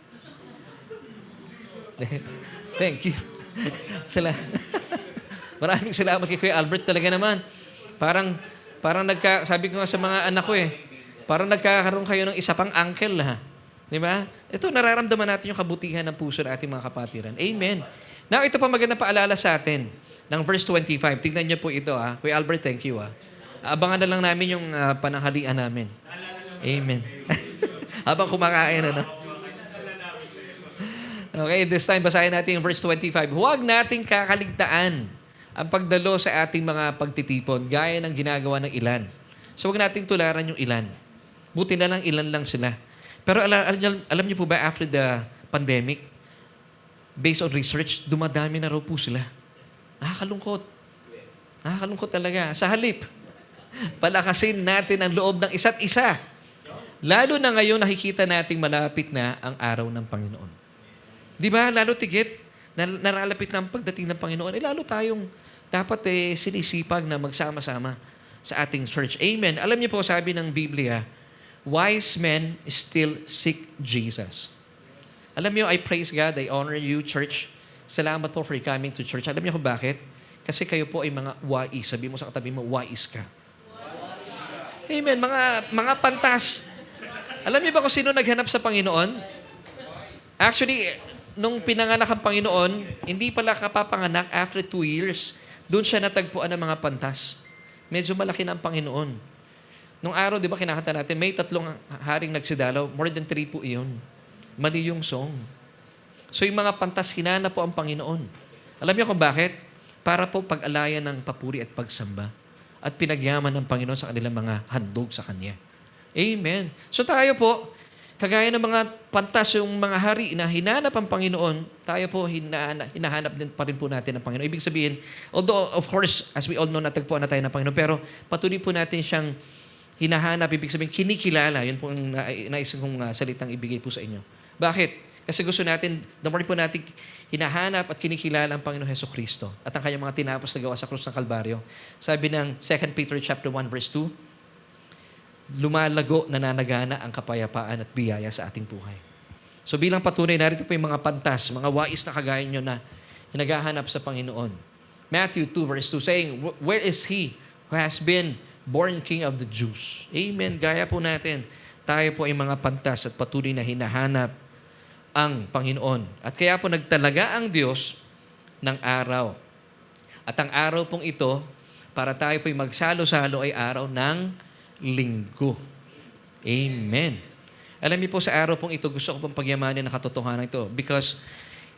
Thank you. Maraming salamat kay Kuya Albert talaga naman. Parang sabi ko nga sa mga anak ko parang nagkakaroon kayo ng isa pang uncle ha. Di ba? Ito, nararamdaman natin yung kabutihan ng puso ng ating mga kapatiran. Amen. Now, ito pa magandang paalala sa atin ng verse 25. Tingnan niyo po ito ha. Kuya Albert, thank you ha. Abangan na lang namin yung pananghalian namin. Amen. Habang kumakain, ano? Okay, this time basahin natin yung verse 25. Huwag nating kakaligtaan ang pagdalo sa ating mga pagtitipon gaya ng ginagawa ng ilan. So huwag nating tularan yung ilan. Buti na lang ilan lang sila. Pero alam niyo po ba after the pandemic, based on research, dumadami na raw po sila. Nakakalungkot. Nakakalungkot talaga. Sa halip, palakasin natin ang loob ng isa't isa. Lalo na ngayon nakikita nating malapit na ang araw ng Panginoon. Di ba? Lalo tigit, naralapit na ang pagdating ng Panginoon. Lalo tayong dapat sinisipag na magsama-sama sa ating church. Amen. Alam niyo po, sabi ng Biblia, wise men still seek Jesus. Alam niyo, I praise God, I honor you, church. Salamat po for coming to church. Alam niyo kung bakit? Kasi kayo po ay mga wais. Sabi mo sa katabi mo, wais ka. Amen. Mga pantas. Alam niyo ba kung sino naghanap sa Panginoon? Actually, nung pinanganak ang Panginoon, hindi pala kapapanganak after 2 years. Doon siya natagpuan ng mga pantas. Medyo malaki na ang Panginoon. Nung araw, di ba, kinakanta natin, may 3 haring nagsidalaw. More than 3 po iyon. Mali yung song. So yung mga pantas, hinanap po ang Panginoon. Alam niyo kung bakit? Para po pag-alayan ng papuri at pagsamba at pinagyaman ng Panginoon sa kanilang mga handog sa Kanya. Amen. So tayo po, kagaya ng mga pantas yung mga hari na hinanap ang Panginoon, tayo po hinahanap din pa rin po natin ang Panginoon. Ibig sabihin, although of course, as we all know, natagpuan na tayo ng Panginoon, pero patuloy po natin siyang hinahanap, ibig sabihin, kinikilala. Yun po ang nais kong salitang ibigay po sa inyo. Bakit? Kasi gusto natin, the more po natin hinahanap at kinikilala ang Panginoon Jesucristo at ang kanyang mga tinapos na gawa sa krus ng Kalbaryo. Sabi ng 2 Peter chapter 1 verse 2, lumalago, nananagana ang kapayapaan at biyaya sa ating buhay. So bilang patunay, narito po yung mga pantas, mga wais na kagaya nyo na naghahanap sa Panginoon. Matthew 2 verse 2 saying, where is he who has been born King of the Jews? Amen. Gaya po natin, tayo po ay mga pantas at patuloy na hinahanap ang Panginoon. At kaya po nagtalaga ang Diyos ng araw. At ang araw pong ito, para tayo po'y magsalo-salo ay araw ng linggo. Amen. Alam niyo po sa araw pong ito, gusto ko pong pagyamanin ang katotohanan ito because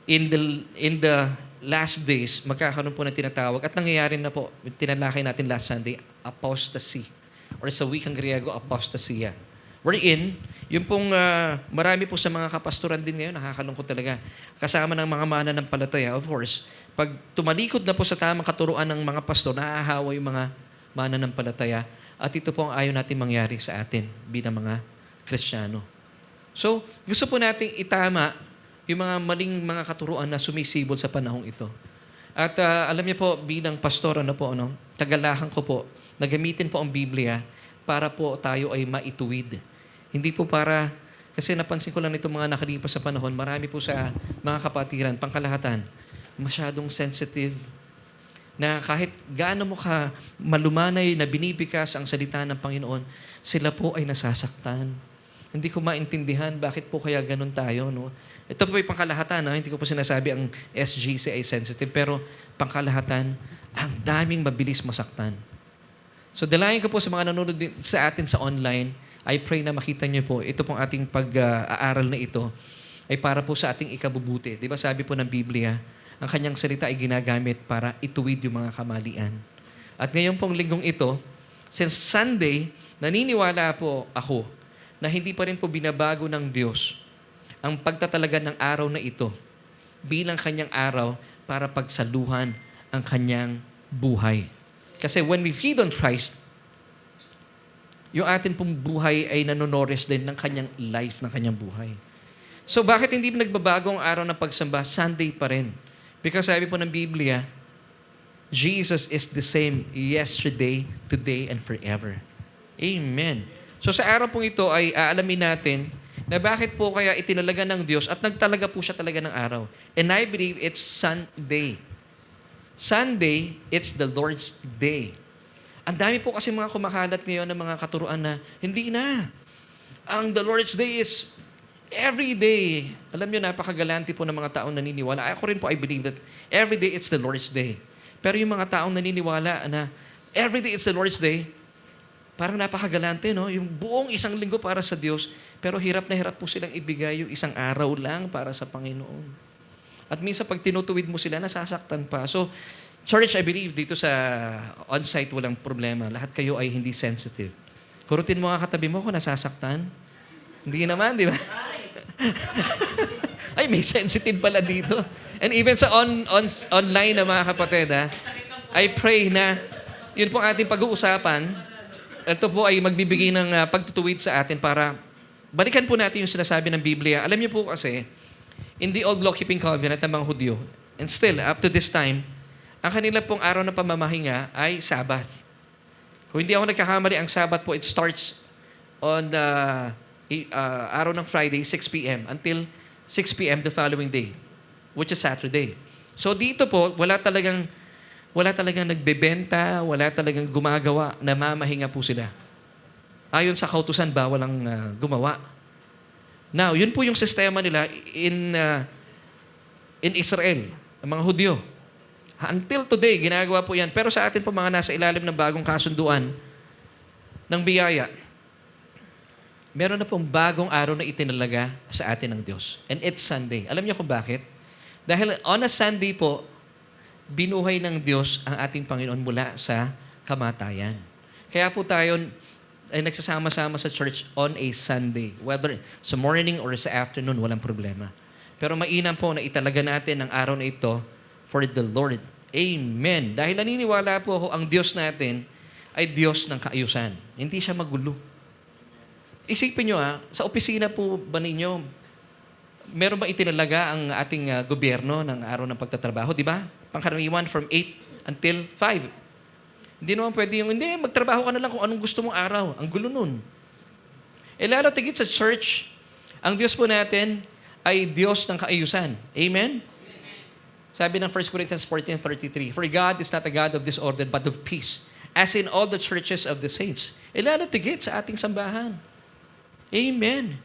in the last days, magkakaroon po ng tinatawag at nangyayari na po, tinalakay natin last Sunday, apostasy. Or sa wikang Griego, apostasia. Wherein, yung pong marami po sa mga kapastoran din ngayon, nakakalungkot talaga. Kasama ng mga mananampalataya, of course, pag tumalikod na po sa tamang katuruan ng mga pastor, nahahawa yung mga mananampalataya. At ito po ang ayaw natin mangyari sa atin bilang mga Kristiyano. So, gusto po nating itama yung mga maling mga katuruan na sumisibol sa panahong ito. At alam niyo po, bilang pastor, tagalakan ko po, nagamitin po ang Biblia para po tayo ay maituwid. Hindi po para, kasi napansin ko lang itong mga nakalipas sa panahon, marami po sa mga kapatiran, pangkalahatan, masyadong sensitive, na kahit gaano mo ka malumanay na binibikas ang salita ng Panginoon, sila po ay nasasaktan. Hindi ko maintindihan bakit po kaya ganun tayo. No? Ito po ay pangkalahatan. No? Hindi ko po sinasabi ang SGC ay sensitive, pero pangkalahatan, ang daming mabilis masaktan. So dalayan ko po sa mga nanonood sa atin sa online, I pray na makita niyo po, ito pong ating pag-aaral na ito ay para po sa ating ikabubuti. Di ba sabi po ng Biblia, ang kanyang salita ay ginagamit para ituwid yung mga kamalian. At ngayon pong linggong ito, since Sunday, naniniwala po ako na hindi pa rin po binabago ng Diyos ang pagtatalaga ng araw na ito bilang kanyang araw para pagsaluhan ang kanyang buhay. Kasi when we feed on Christ, yung atin pong buhay ay nanonores din ng kanyang life, ng kanyang buhay. So bakit hindi nagbabago ang araw ng pagsamba? Sunday pa rin. Because sabi po ng Biblia, Jesus is the same yesterday, today, and forever. Amen. So sa araw pong ito ay aalamin natin na bakit po kaya itinalaga ng Diyos at nagtalaga po siya talaga ng araw. And I believe it's Sunday. Sunday, it's the Lord's Day. Ang dami po kasi mga kumakalat ngayon ng mga katuruan na hindi na. Ang the Lord's Day is every day. Alam niyo, napakagalante po ng mga taong naniniwala. Ako rin po, I believe that every day it's the Lord's Day. Pero yung mga taong naniniwala na every day it's the Lord's Day, parang napakagalante, no? Yung buong isang linggo para sa Diyos, pero hirap na hirap po silang ibigay yung isang araw lang para sa Panginoon. At minsan pag tinutuwid mo sila, nasasaktan pa. So, church, I believe, dito sa on-site walang problema. Lahat kayo ay hindi sensitive. Kurutin mo nga katabi mo kung nasasaktan. Hindi naman, di ba? Ay, may sensitive pala dito. And even sa online na mga kapatid, I pray na yun pong ating pag-uusapan, ito po ay magbibigay ng pagtutuwid sa atin para balikan po natin yung sinasabi ng Biblia. Alam niyo po kasi, in the old law-keeping covenant ng mga Hudyo, and still, up to this time, ang kanila pong araw ng pamamahinga ay Sabbath. Kung hindi ako nagkakamali, ang Sabbath po, it starts on the araw ng Friday, 6 p.m. until 6 p.m. the following day, which is Saturday. So dito po, wala talagang nagbebenta, wala talagang gumagawa, namamahinga po sila. Ayon sa kautusan, bawal ang gumawa. Now, yun po yung sistema nila in Israel, ang mga Hudyo. Until today, ginagawa po yan. Pero sa atin po mga nasa ilalim ng bagong kasunduan ng biyaya, meron na pong bagong araw na itinalaga sa atin ng Diyos. And it's Sunday. Alam niyo kung bakit? Dahil on a Sunday po, binuhay ng Diyos ang ating Panginoon mula sa kamatayan. Kaya po tayo ay nagsasama-sama sa church on a Sunday. Whether sa morning or sa afternoon, walang problema. Pero mainam po na italaga natin ang araw na ito for the Lord. Amen. Dahil naniniwala po ako, ang Diyos natin ay Diyos ng kaayusan. Hindi siya magulo. Isipin nyo sa opisina po ba ninyo, meron ba itinalaga ang ating gobyerno ng araw ng pagtatrabaho, di ba? Pangkaraniwan from 8 until 5. Hindi naman pwede yung, hindi, magtrabaho ka na lang kung anong gusto mong araw. Ang gulo nun. Lalo tigit sa church, ang Diyos po natin ay Diyos ng kaayusan. Amen? Sabi ng 1 Corinthians 14:33, For God is not a God of disorder, but of peace, as in all the churches of the saints. Lalo tigit sa ating sambahan. Amen.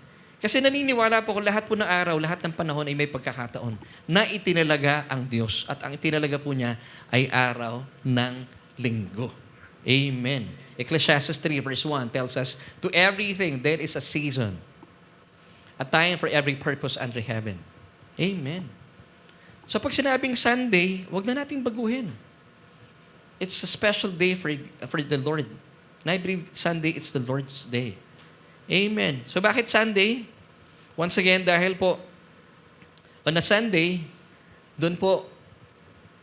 Kasi naniniwala po ko lahat po ng araw, lahat ng panahon ay may pagkakataon na itinalaga ang Diyos. At ang itinalaga po niya ay araw ng linggo. Amen. Ecclesiastes 3 verse 1 tells us, to everything there is a season, a time for every purpose under heaven. Amen. So pag sinabing Sunday, wag na nating baguhin. It's a special day for the Lord. And I believe Sunday, it's the Lord's day. Amen. So bakit Sunday? Once again, dahil po, on a Sunday, doon po,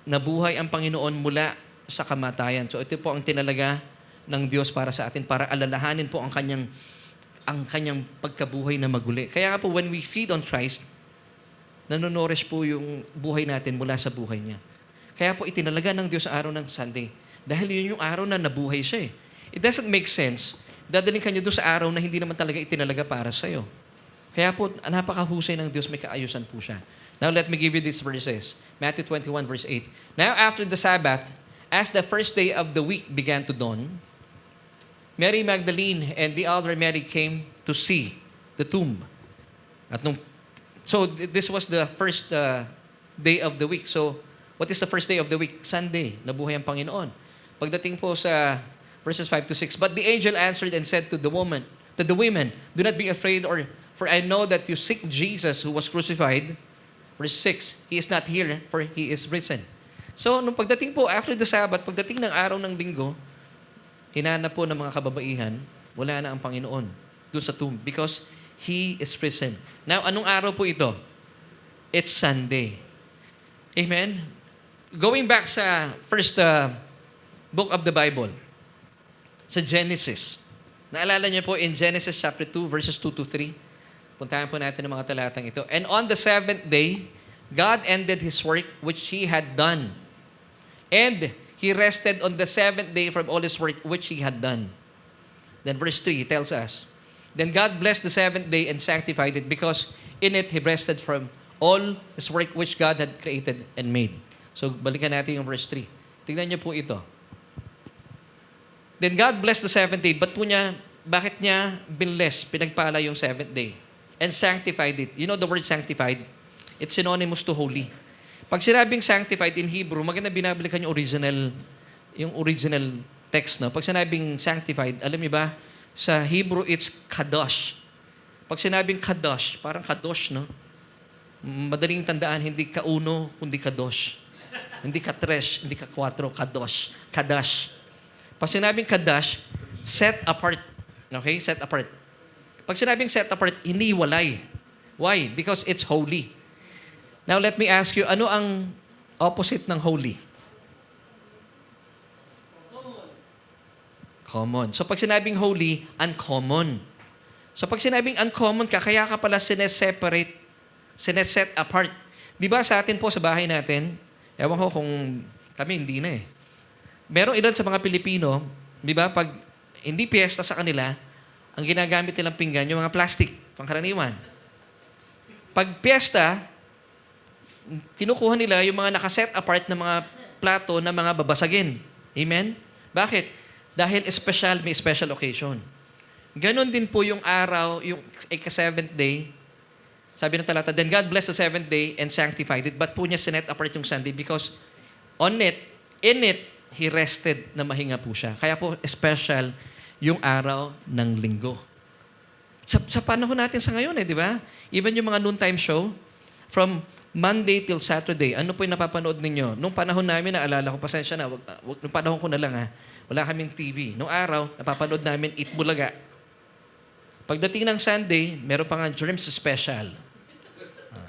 nabuhay ang Panginoon mula sa kamatayan. So ito po ang tinalaga ng Diyos para sa atin, para alalahanin po ang kanyang pagkabuhay na maguli. Kaya nga po, when we feed on Christ, nanonorish po yung buhay natin mula sa buhay niya. Kaya po itinalaga ng Diyos ang araw ng Sunday. Dahil yun yung araw na nabuhay siya eh. It doesn't make sense. Dadaling ka niyo doon sa araw na hindi naman talaga itinalaga para sa'yo. Kaya po, napakahusay ng Diyos, may kaayusan po siya. Now, let me give you these verses. Matthew 21, verse 8. Now, after the Sabbath, as the first day of the week began to dawn, Mary Magdalene and the other Mary came to see the tomb. So, this was the first day of the week. So, what is the first day of the week? Sunday. Nabuhay ang Panginoon. Pagdating po sa verses 5 to 6, but the angel answered and said to the women, do not be afraid, for I know that you seek Jesus who was crucified. Verse 6, He is not here, for He is risen. So, nung pagdating po, after the Sabbath, pagdating ng araw ng linggo, hinanap po ng mga kababaihan, wala na ang Panginoon doon sa tomb because He is risen. Now, anong araw po ito? It's Sunday. Amen? Going back sa first book of the Bible, sa Genesis. Naalala niyo po in Genesis chapter 2, verses 2 to 3. Puntahan po natin ang mga talatang ito. And on the seventh day, God ended His work which He had done. And He rested on the seventh day from all His work which He had done. Then verse 3 tells us, Then God blessed the seventh day and sanctified it because in it He rested from all His work which God had created and made. So balikan natin yung verse 3. Tingnan niyo po ito. Then God blessed the seventh day. Bakit niya binless, pinagpala yung seventh day? And sanctified it. You know the word sanctified? It's synonymous to holy. Pag sinabing sanctified in Hebrew, maganda binabalikan yung original text. No? Pag sinabing sanctified, alam niyo ba, sa Hebrew, it's kadosh. Pag sinabing kadosh, parang kadosh, no? Madaling tandaan, hindi ka uno, kundi kadosh. Hindi ka tres, hindi ka kwatro, kadosh. Kadash. Pag sinabing kadash, set apart. Okay? Set apart. Pag sinabing set apart, hindi walay. Why? Because it's holy. Now, let me ask you, ano ang opposite ng holy? Common. So, pag sinabing holy, uncommon. So, pag sinabing uncommon ka, kaya ka pala sineseparate, sineset apart. Di ba sa atin po, sa bahay natin, ewan ko kung kami hindi na eh. Merong ilan sa mga Pilipino, di ba, pag hindi piyesta sa kanila, ang ginagamit nilang pinggan, yung mga plastic, pangkaraniwan. Pag piyesta, kinukuha nila yung mga nakaset apart na mga plato na mga babasagin. Amen? Bakit? Dahil may special occasion. Ganon din po yung araw, yung ika-seventh day, sabi ng talata, Then God blessed the seventh day and sanctified it, but po niya sinet apart yung Sunday because in it, He rested na mahinga po siya. Kaya po, special yung araw ng linggo. Sa panahon natin sa ngayon di ba? Even yung mga noontime show, from Monday till Saturday, ano po yung napapanood ninyo? Nung panahon namin, naalala ko, pasensya na, nung panahon ko na lang wala kaming TV. Nung araw, napapanood namin Eat Bulaga. Pagdating ng Sunday, meron pa nga Germs Special.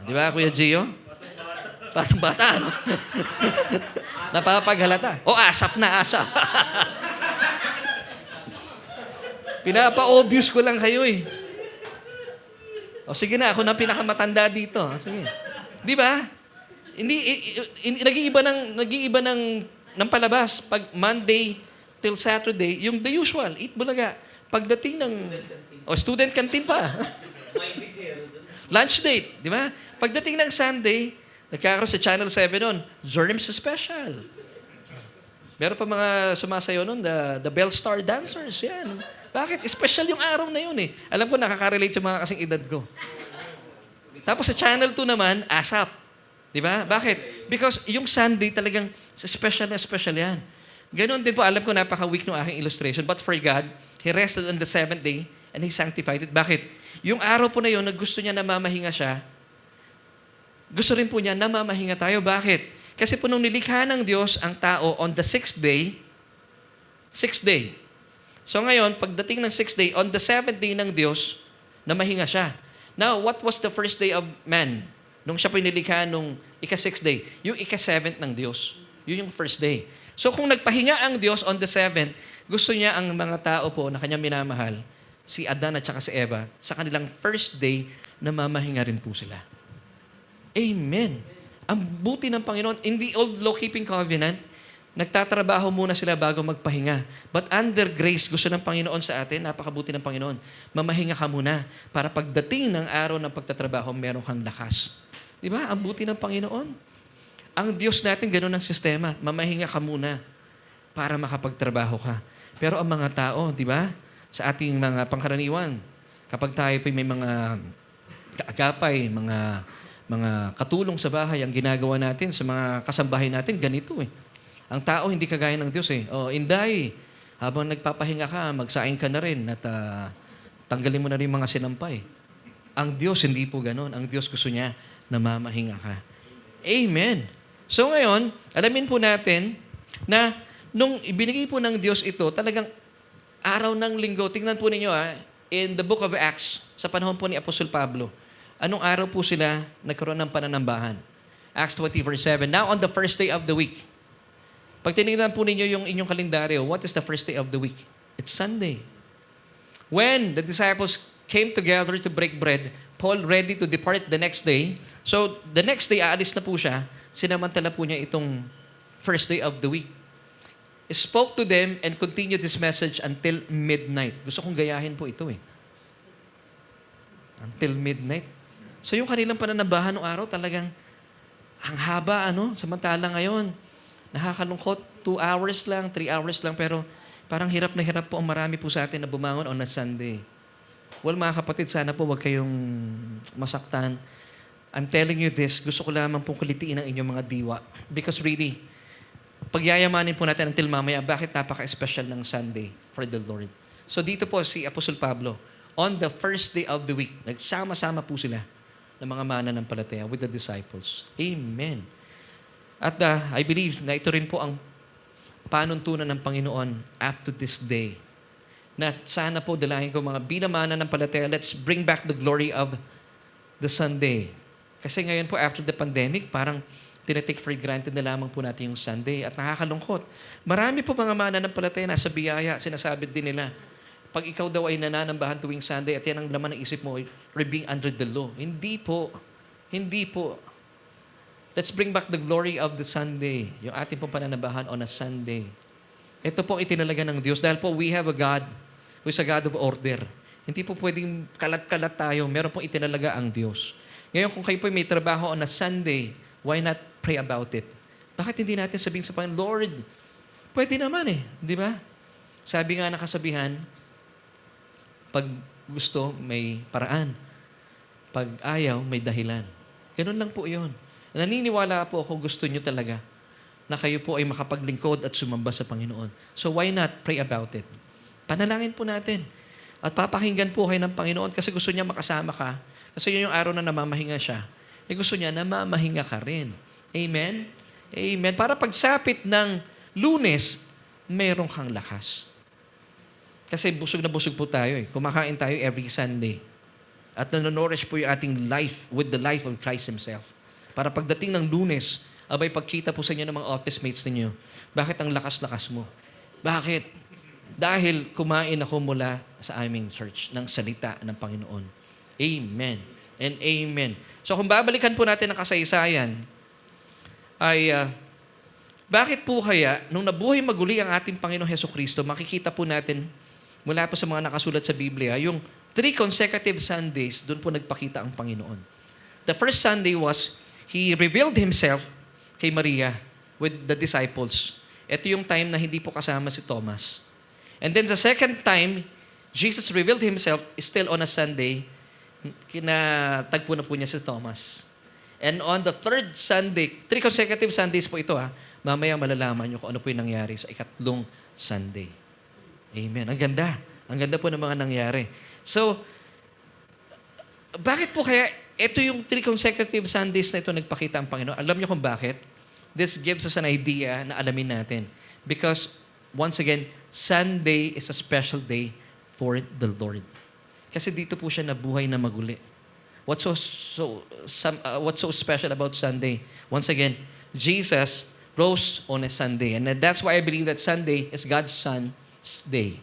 Di ba, Kuya Gio? Batang bata, no? Napapaghalata. Asap na asap. Pinapa-obvious ko lang kayo eh. Sige na, ako na pinakamatanda dito. Sige. Di ba? Nag-iiba ng palabas. Pag Monday till Saturday, yung the usual, Eat Bulaga. Pagdating ng... student canteen pa. Lunch date, di ba? Pagdating ng Sunday, nagkakaroon sa Channel 7 nun, Germs Special. Meron pa mga sumasayo nun, the Bell Star Dancers, yan. Bakit? Special yung araw na yun eh. Alam ko, nakaka-relate yung mga kasing edad ko. Tapos sa Channel 2 naman, ASAP. Di ba? Bakit? Because yung Sunday talagang special na special yan. Ganon din po, alam ko napaka-weak ng aking illustration. But for God, He rested on the seventh day and He sanctified it. Bakit? Yung araw po na yun, na gusto niya na mamahinga siya, gusto rin po niya na mamahinga tayo. Bakit? Kasi po nung nilikha ng Diyos ang tao on the sixth day. So ngayon, pagdating ng sixth day, on the seventh day ng Diyos, na mahinga siya. Now, what was the first day of man? Nung siya po nilikha nung ika-sixth day. Yung ika-seventh ng Diyos. Yun yung first day. So kung nagpahinga ang Diyos on the seventh, gusto niya ang mga tao po na kanyang minamahal, si Adan at saka si Eva, sa kanilang first day, na mamahinga rin po sila. Amen. Ang buti ng Panginoon. In the old law-keeping covenant, nagtatrabaho muna sila bago magpahinga. But under grace, gusto ng Panginoon sa atin, napakabuti ng Panginoon, mamahinga ka muna para pagdating ng araw ng pagtatrabaho, meron kang lakas. Di ba? Ang buti ng Panginoon. Ang Diyos natin, gano'n ang sistema. Mamahinga ka muna para makapagtrabaho ka. Pero ang mga tao, di ba? Sa ating mga pangkaraniwan, kapag tayo po may mga kaagapay, mga katulong sa bahay, ang ginagawa natin sa mga kasambahay natin, ganito eh. Ang tao hindi kagaya ng Diyos eh. O, Inday, habang nagpapahinga ka, magsaing ka na rin at tanggalin mo na rin mga sinampay. Ang Diyos hindi po gano'n. Ang Diyos gusto niya na mamahinga ka. Amen. So ngayon, alamin po natin na nung ibinigay po ng Diyos ito, talagang araw ng linggo, tingnan po ninyo in the book of Acts, sa panahon po ni Apostol Pablo, anong araw po sila nagkaroon ng pananambahan? Acts 20 verse 7. Now on the first day of the week, pag tinignan po ninyo yung inyong kalendaryo, what is the first day of the week? It's Sunday. When the disciples came together to break bread, Paul ready to depart the next day. So, the next day, aalis na po siya. Sinamantala po niya itong first day of the week. Spoke to them and continued his message until midnight. Gusto kong gayahin po ito eh. Until midnight. So, yung kanilang pananabahan ng araw, talagang ang haba, samantala ngayon, nakakalungkot, 2 hours lang, 3 hours lang, pero parang hirap na hirap po ang marami po sa atin na bumangon on a Sunday. Well, mga kapatid, sana po huwag kayong masaktan. I'm telling you this, gusto ko lamang pong kulitiin ang inyong mga diwa. Because really, pagyayamanin po natin until mamaya, bakit napaka-special ng Sunday for the Lord. So dito po si Apostol Pablo, on the first day of the week, nagsama-sama po sila ng mga mananampalataya with the disciples. Amen. At I believe na ito rin po ang panuntunan ng Panginoon up to this day. Na sana po dalahin ko mga binamana ng palataya, let's bring back the glory of the Sunday. Kasi ngayon po, after the pandemic, parang tinitake for granted na lamang po natin yung Sunday at nakakalungkot. Marami po mga mana ng palataya nasa biyaya, sinasabi din nila, pag ikaw daw ay nananambahan tuwing Sunday at yan ang laman ng isip mo, you're being under the law. Hindi po. Hindi po. Let's bring back the glory of the Sunday. Yung ating pong pananabahan on a Sunday. Ito po itinalaga ng Diyos dahil po we have a God who is a God of order. Hindi po pwedeng kalat-kalat tayo. Meron pong itinalaga ang Diyos. Ngayon, kung kayo po may trabaho on a Sunday, why not pray about it? Bakit hindi natin sabihin sa Panginoon, Lord, pwede naman eh. Di ba? Sabi nga ng kasabihan, pag gusto, may paraan. Pag ayaw, may dahilan. Ganun lang po yun. Naniniwala po ako gusto nyo talaga na kayo po ay makapaglingkod at sumamba sa Panginoon. So why not pray about it? Panalangin po natin. At papakinggan po kayo ng Panginoon kasi gusto niya makasama ka. Kasi yun yung araw na namamahinga siya. Gusto niya namamahinga ka rin. Amen? Amen. Para pagsapit ng Lunes, meron kang lakas. Kasi busog na busog po tayo eh. Kumakain tayo every Sunday. At nanonourish po yung ating life with the life of Christ Himself. Para pagdating ng Lunes, abay pagkita po sa inyo ng mga office mates ninyo, bakit ang lakas-lakas mo? Bakit? Dahil kumain ako mula sa aming church ng salita ng Panginoon. Amen and amen. So kung babalikan po natin ang kasaysayan, ay bakit po kaya nung nabuhay maguli ang ating Panginoong Hesukristo, makikita po natin mula po sa mga nakasulat sa Biblia, yung 3 consecutive Sundays, doon po nagpakita ang Panginoon. The first Sunday was, He revealed Himself kay Maria with the disciples. Ito yung time na hindi po kasama si Thomas. And then the second time, Jesus revealed Himself still on a Sunday, kinatagpo na po niya si Thomas. And on the third Sunday, 3 consecutive Sundays po ito mamaya malalaman niyo kung ano po yung nangyari sa ikatlong Sunday. Amen. Ang ganda. Ang ganda po ng mga nangyari. So, bakit po kaya ito yung 3 consecutive Sundays na ito nagpakita ang Panginoon? Alam niyo kung bakit? This gives us an idea na alamin natin. Because, once again, Sunday is a special day for the Lord. Kasi dito po siya nabuhay na maguli. What's so special about Sunday? Once again, Jesus rose on a Sunday. And that's why I believe that Sunday is God's Son's day.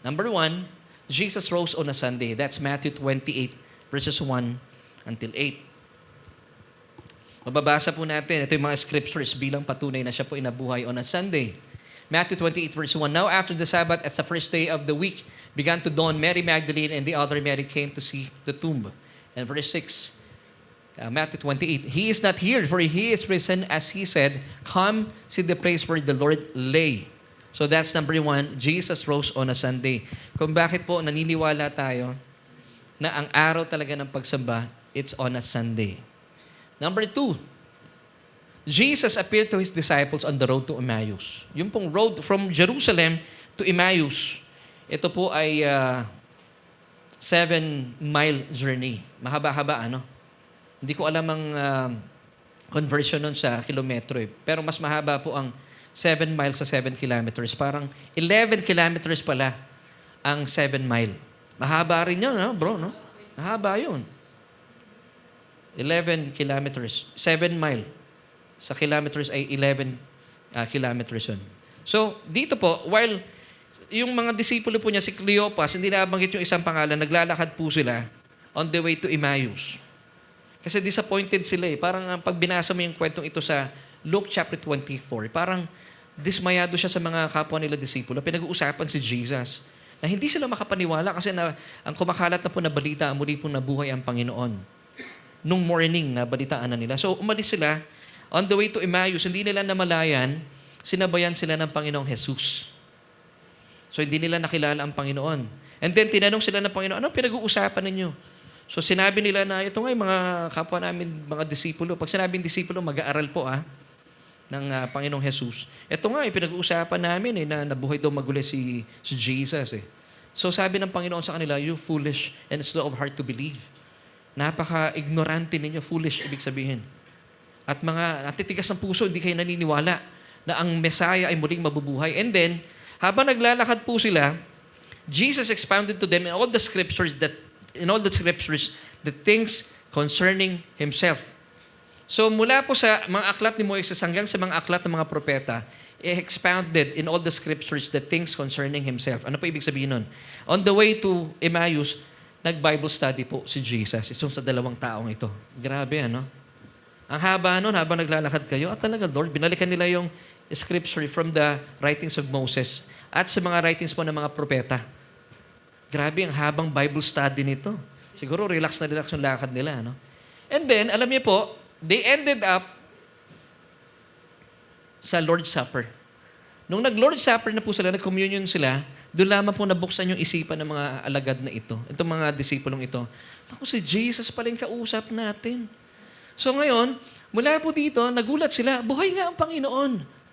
Number 1, Jesus rose on a Sunday. That's Matthew 28, verses 1 until 8. Mababasa po natin, ito yung mga scriptures bilang patunay na siya po inabuhay on a Sunday. Matthew 28, verse 1, Now after the Sabbath, as the first day of the week began to dawn, Mary Magdalene and the other Mary came to see the tomb. And verse 6, Matthew 28, He is not here, for He is risen, as He said, Come, see the place where the Lord lay. So that's number 1, Jesus rose on a Sunday. Kung bakit po naniniwala tayo na ang araw talaga ng pagsamba, it's on a Sunday. Number 2, Jesus appeared to His disciples on the road to Emmaus. Yung pong road from Jerusalem to Emmaus, ito po ay 7-mile journey. Mahaba-haba, ano? Hindi ko alam ang conversion nun sa kilometro eh. Pero mas mahaba po ang 7 miles sa 7 kilometers. Parang 11 kilometers pala ang 7 mile. Mahaba rin yun, no, bro, no? Mahaba yun. 11 kilometers. 7 mile. Sa kilometers ay 11 kilometers yun. So, dito po, while yung mga disipulo po niya, si Cleopas, hindi nabanggit yung isang pangalan, naglalakad po sila on the way to Emmaus. Kasi disappointed sila eh. Parang pag binasa mo yung kwentong ito sa Luke chapter 24, parang dismayado siya sa mga kapwa nila disipulo. Pinag-uusapan si Jesus na hindi sila makapaniwala kasi ang kumakalat na po na balita, muli po nabuhay ang Panginoon. Nung morning na balitaan na nila. So umalis sila on the way to Emmaus. Hindi nila namalayan, sinabayan sila ng Panginoong Jesus. So hindi nila nakilala ang Panginoon. And then tinanong sila ng Panginoon, anong pinag-uusapan ninyo? So sinabi nila na ito nga yung mga kapwa namin, mga disipulo. Pag sinabing disipulo, mag-aaral po ng Panginoong Jesus. Ito nga, pinag-uusapan namin na nabuhay daw maguli si Jesus eh. So sabi ng Panginoon sa kanila, you foolish and slow of heart to believe. Napaka-ignorante ninyo, foolish ibig sabihin. At mga natitigas ng puso, hindi kayo naniniwala na ang Messiah ay muling mabubuhay. And then, habang naglalakad po sila, Jesus expounded to them in all the scriptures the things concerning Himself. So mula po sa mga aklat ni Moises hanggang sa mga aklat ng mga propeta, expounded in all the scriptures the things concerning Himself. Ano po ibig sabihin nun? On the way to Emmaus, nag-Bible study po si Jesus. Isang sa 2 taong ito. Grabe, ano? Ang haba nun, habang naglalakad kayo, at talaga, Lord, binalikan nila yung scripture from the writings of Moses at sa mga writings po ng mga propeta. Grabe, ang habang Bible study nito. Siguro relax na relax yung lakad nila. No? And then, alam niyo po, they ended up sa Lord's Supper. Nung nag-Lord's Supper na po sila, nag-communion sila, doon lamang po nabuksan yung isipan ng mga alagad na ito. Itong mga disipulong ito. Ako, si Jesus pala yung kausap natin. So ngayon, mula po dito, nagulat sila, buhay nga ang Panginoon.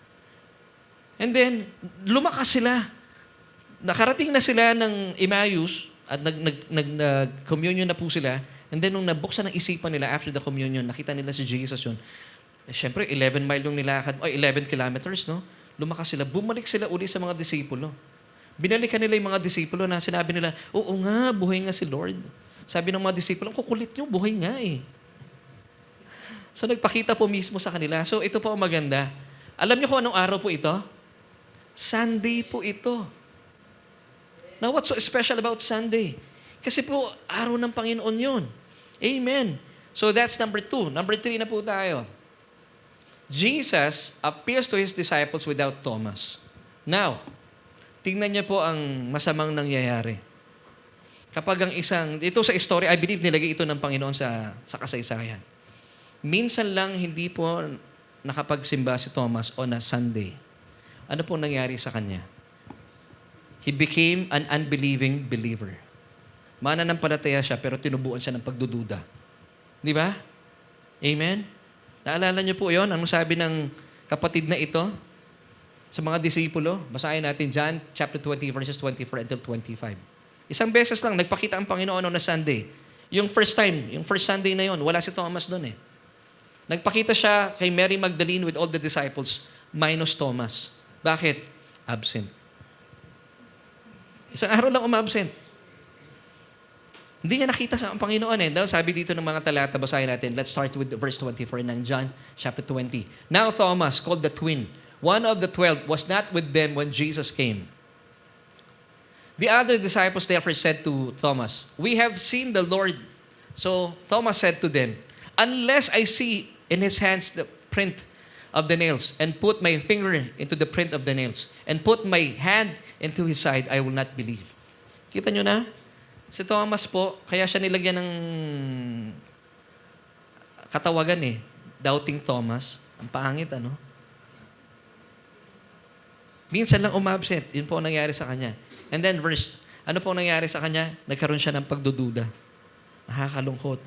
And then, lumakas sila. Nakarating na sila ng Emmaus at nag-communion na po sila. And then, nung nabuksan ng isipan nila after the communion, nakita nila si Jesus yun. Siyempre, 11 mile yung nilakad, 11 kilometers, no? Lumakas sila. Bumalik sila uli sa mga disipulo. Binalikan nila yung mga disipulo na sinabi nila, oo nga, buhay nga si Lord. Sabi ng mga disipulo, kukulit nyo, buhay nga eh. So, nagpakita po mismo sa kanila. So, ito po ang maganda. Alam niyo kung anong araw po ito? Sunday po ito. Now, what's so special about Sunday? Kasi po, araw ng Panginoon yun. Amen. So, that's number 2. Number 3 na po tayo. Jesus appears to His disciples without Thomas. Now, tingnan niyo po ang masamang nangyayari. Kapag ang ito sa story, I believe nilagay ito ng Panginoon sa kasaysayan. Minsan lang hindi po nakapagsimba si Thomas on a Sunday. Ano po nangyari sa kanya? he became an unbelieving believer. Mananampalataya siya pero tinubuan siya ng pagdududa. Di ba? Amen? Naalala niyo po yon? Anong sabi ng kapatid na ito sa mga disipulo? Basahin natin John chapter 20 verses 24 until 25. Isang beses lang nagpakita ang Panginoon na Sunday. Yung first Sunday na yon, wala si Thomas doon eh. Nagpakita siya kay Mary Magdalene with all the disciples minus Thomas. Bakit? Absent. Isang araw lang umabsent. Hindi niya nakita sa Panginoon eh. Dahil sabi dito ng mga talata, basahin natin. Let's start with verse 24 ng John chapter 20. Now Thomas, called the twin, one of the 12, was not with them when Jesus came. The other disciples therefore said to Thomas, "We have seen the Lord." So Thomas said to them, "Unless I see in his hands the print of the nails, and put my finger into the print of the nails, and put my hand into his side, I will not believe." Kita nyo na? Si Thomas po, kaya siya nilagyan ng katawagan eh. Doubting Thomas. Ang pangit, ano? Minsan lang umabsent. Yun po ang nangyari sa kanya. And then ano po ang nangyari sa kanya? Nagkaroon siya ng pagdududa. Nakakalungkot.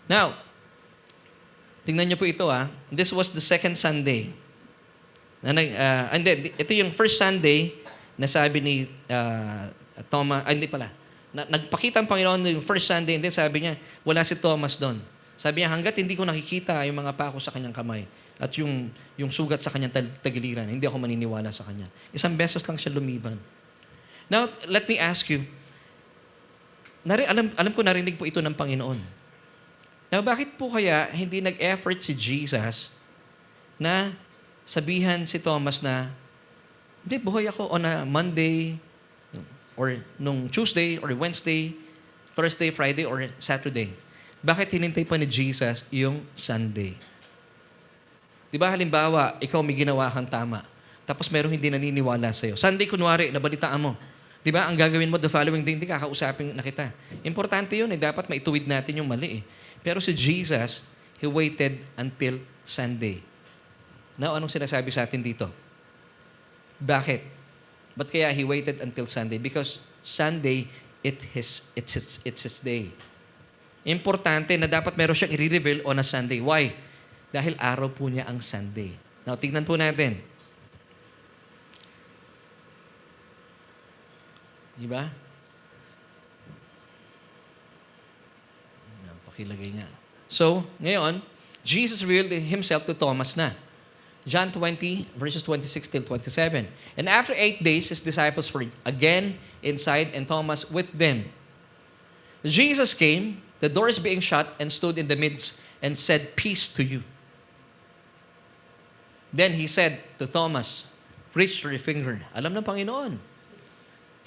Now, tingnan niyo po ito This was the second Sunday. Ito yung first Sunday na sabi ni Thomas, hindi pala. Nagpakita ang Panginoon yung first Sunday and then sabi niya, wala si Thomas doon. Sabi niya, hanggat hindi ko nakikita yung mga pako sa kanyang kamay at yung sugat sa kanyang tagiliran, hindi ako maniniwala sa kanya. Isang beses lang siya lumiban. Now, let me ask you, alam ko narinig po ito ng Panginoon. Now, bakit po kaya hindi nag-effort si Jesus na sabihan si Thomas na, hindi, buhay ako on a Monday, or nung Tuesday, or Wednesday, Thursday, Friday, or Saturday. Bakit hinintay pa ni Jesus yung Sunday? Di ba halimbawa, ikaw may ginawa kang tama, tapos merong hindi naniniwala sa'yo. Sunday, kunwari, nabalitaan mo. Di ba, ang gagawin mo the following day, hindi kakausapin na kita. Importante yun dapat maituwid natin yung mali Pero si Jesus, He waited until Sunday. Now, anong sinasabi sa atin dito? Bakit? Ba't kaya He waited until Sunday? Because Sunday, it's His day. Importante na dapat meron siyang i-reveal on a Sunday. Why? Dahil araw po niya ang Sunday. Now, tignan po natin. Diba? Pakilagay niya. So, ngayon, Jesus revealed Himself to Thomas na. John 20, verses 26 till 27. And after 8 days, His disciples were again inside and Thomas with them. Jesus came, the doors being shut, and stood in the midst and said, "Peace to you." Then He said to Thomas, "Reach your finger." Alam ng Panginoon.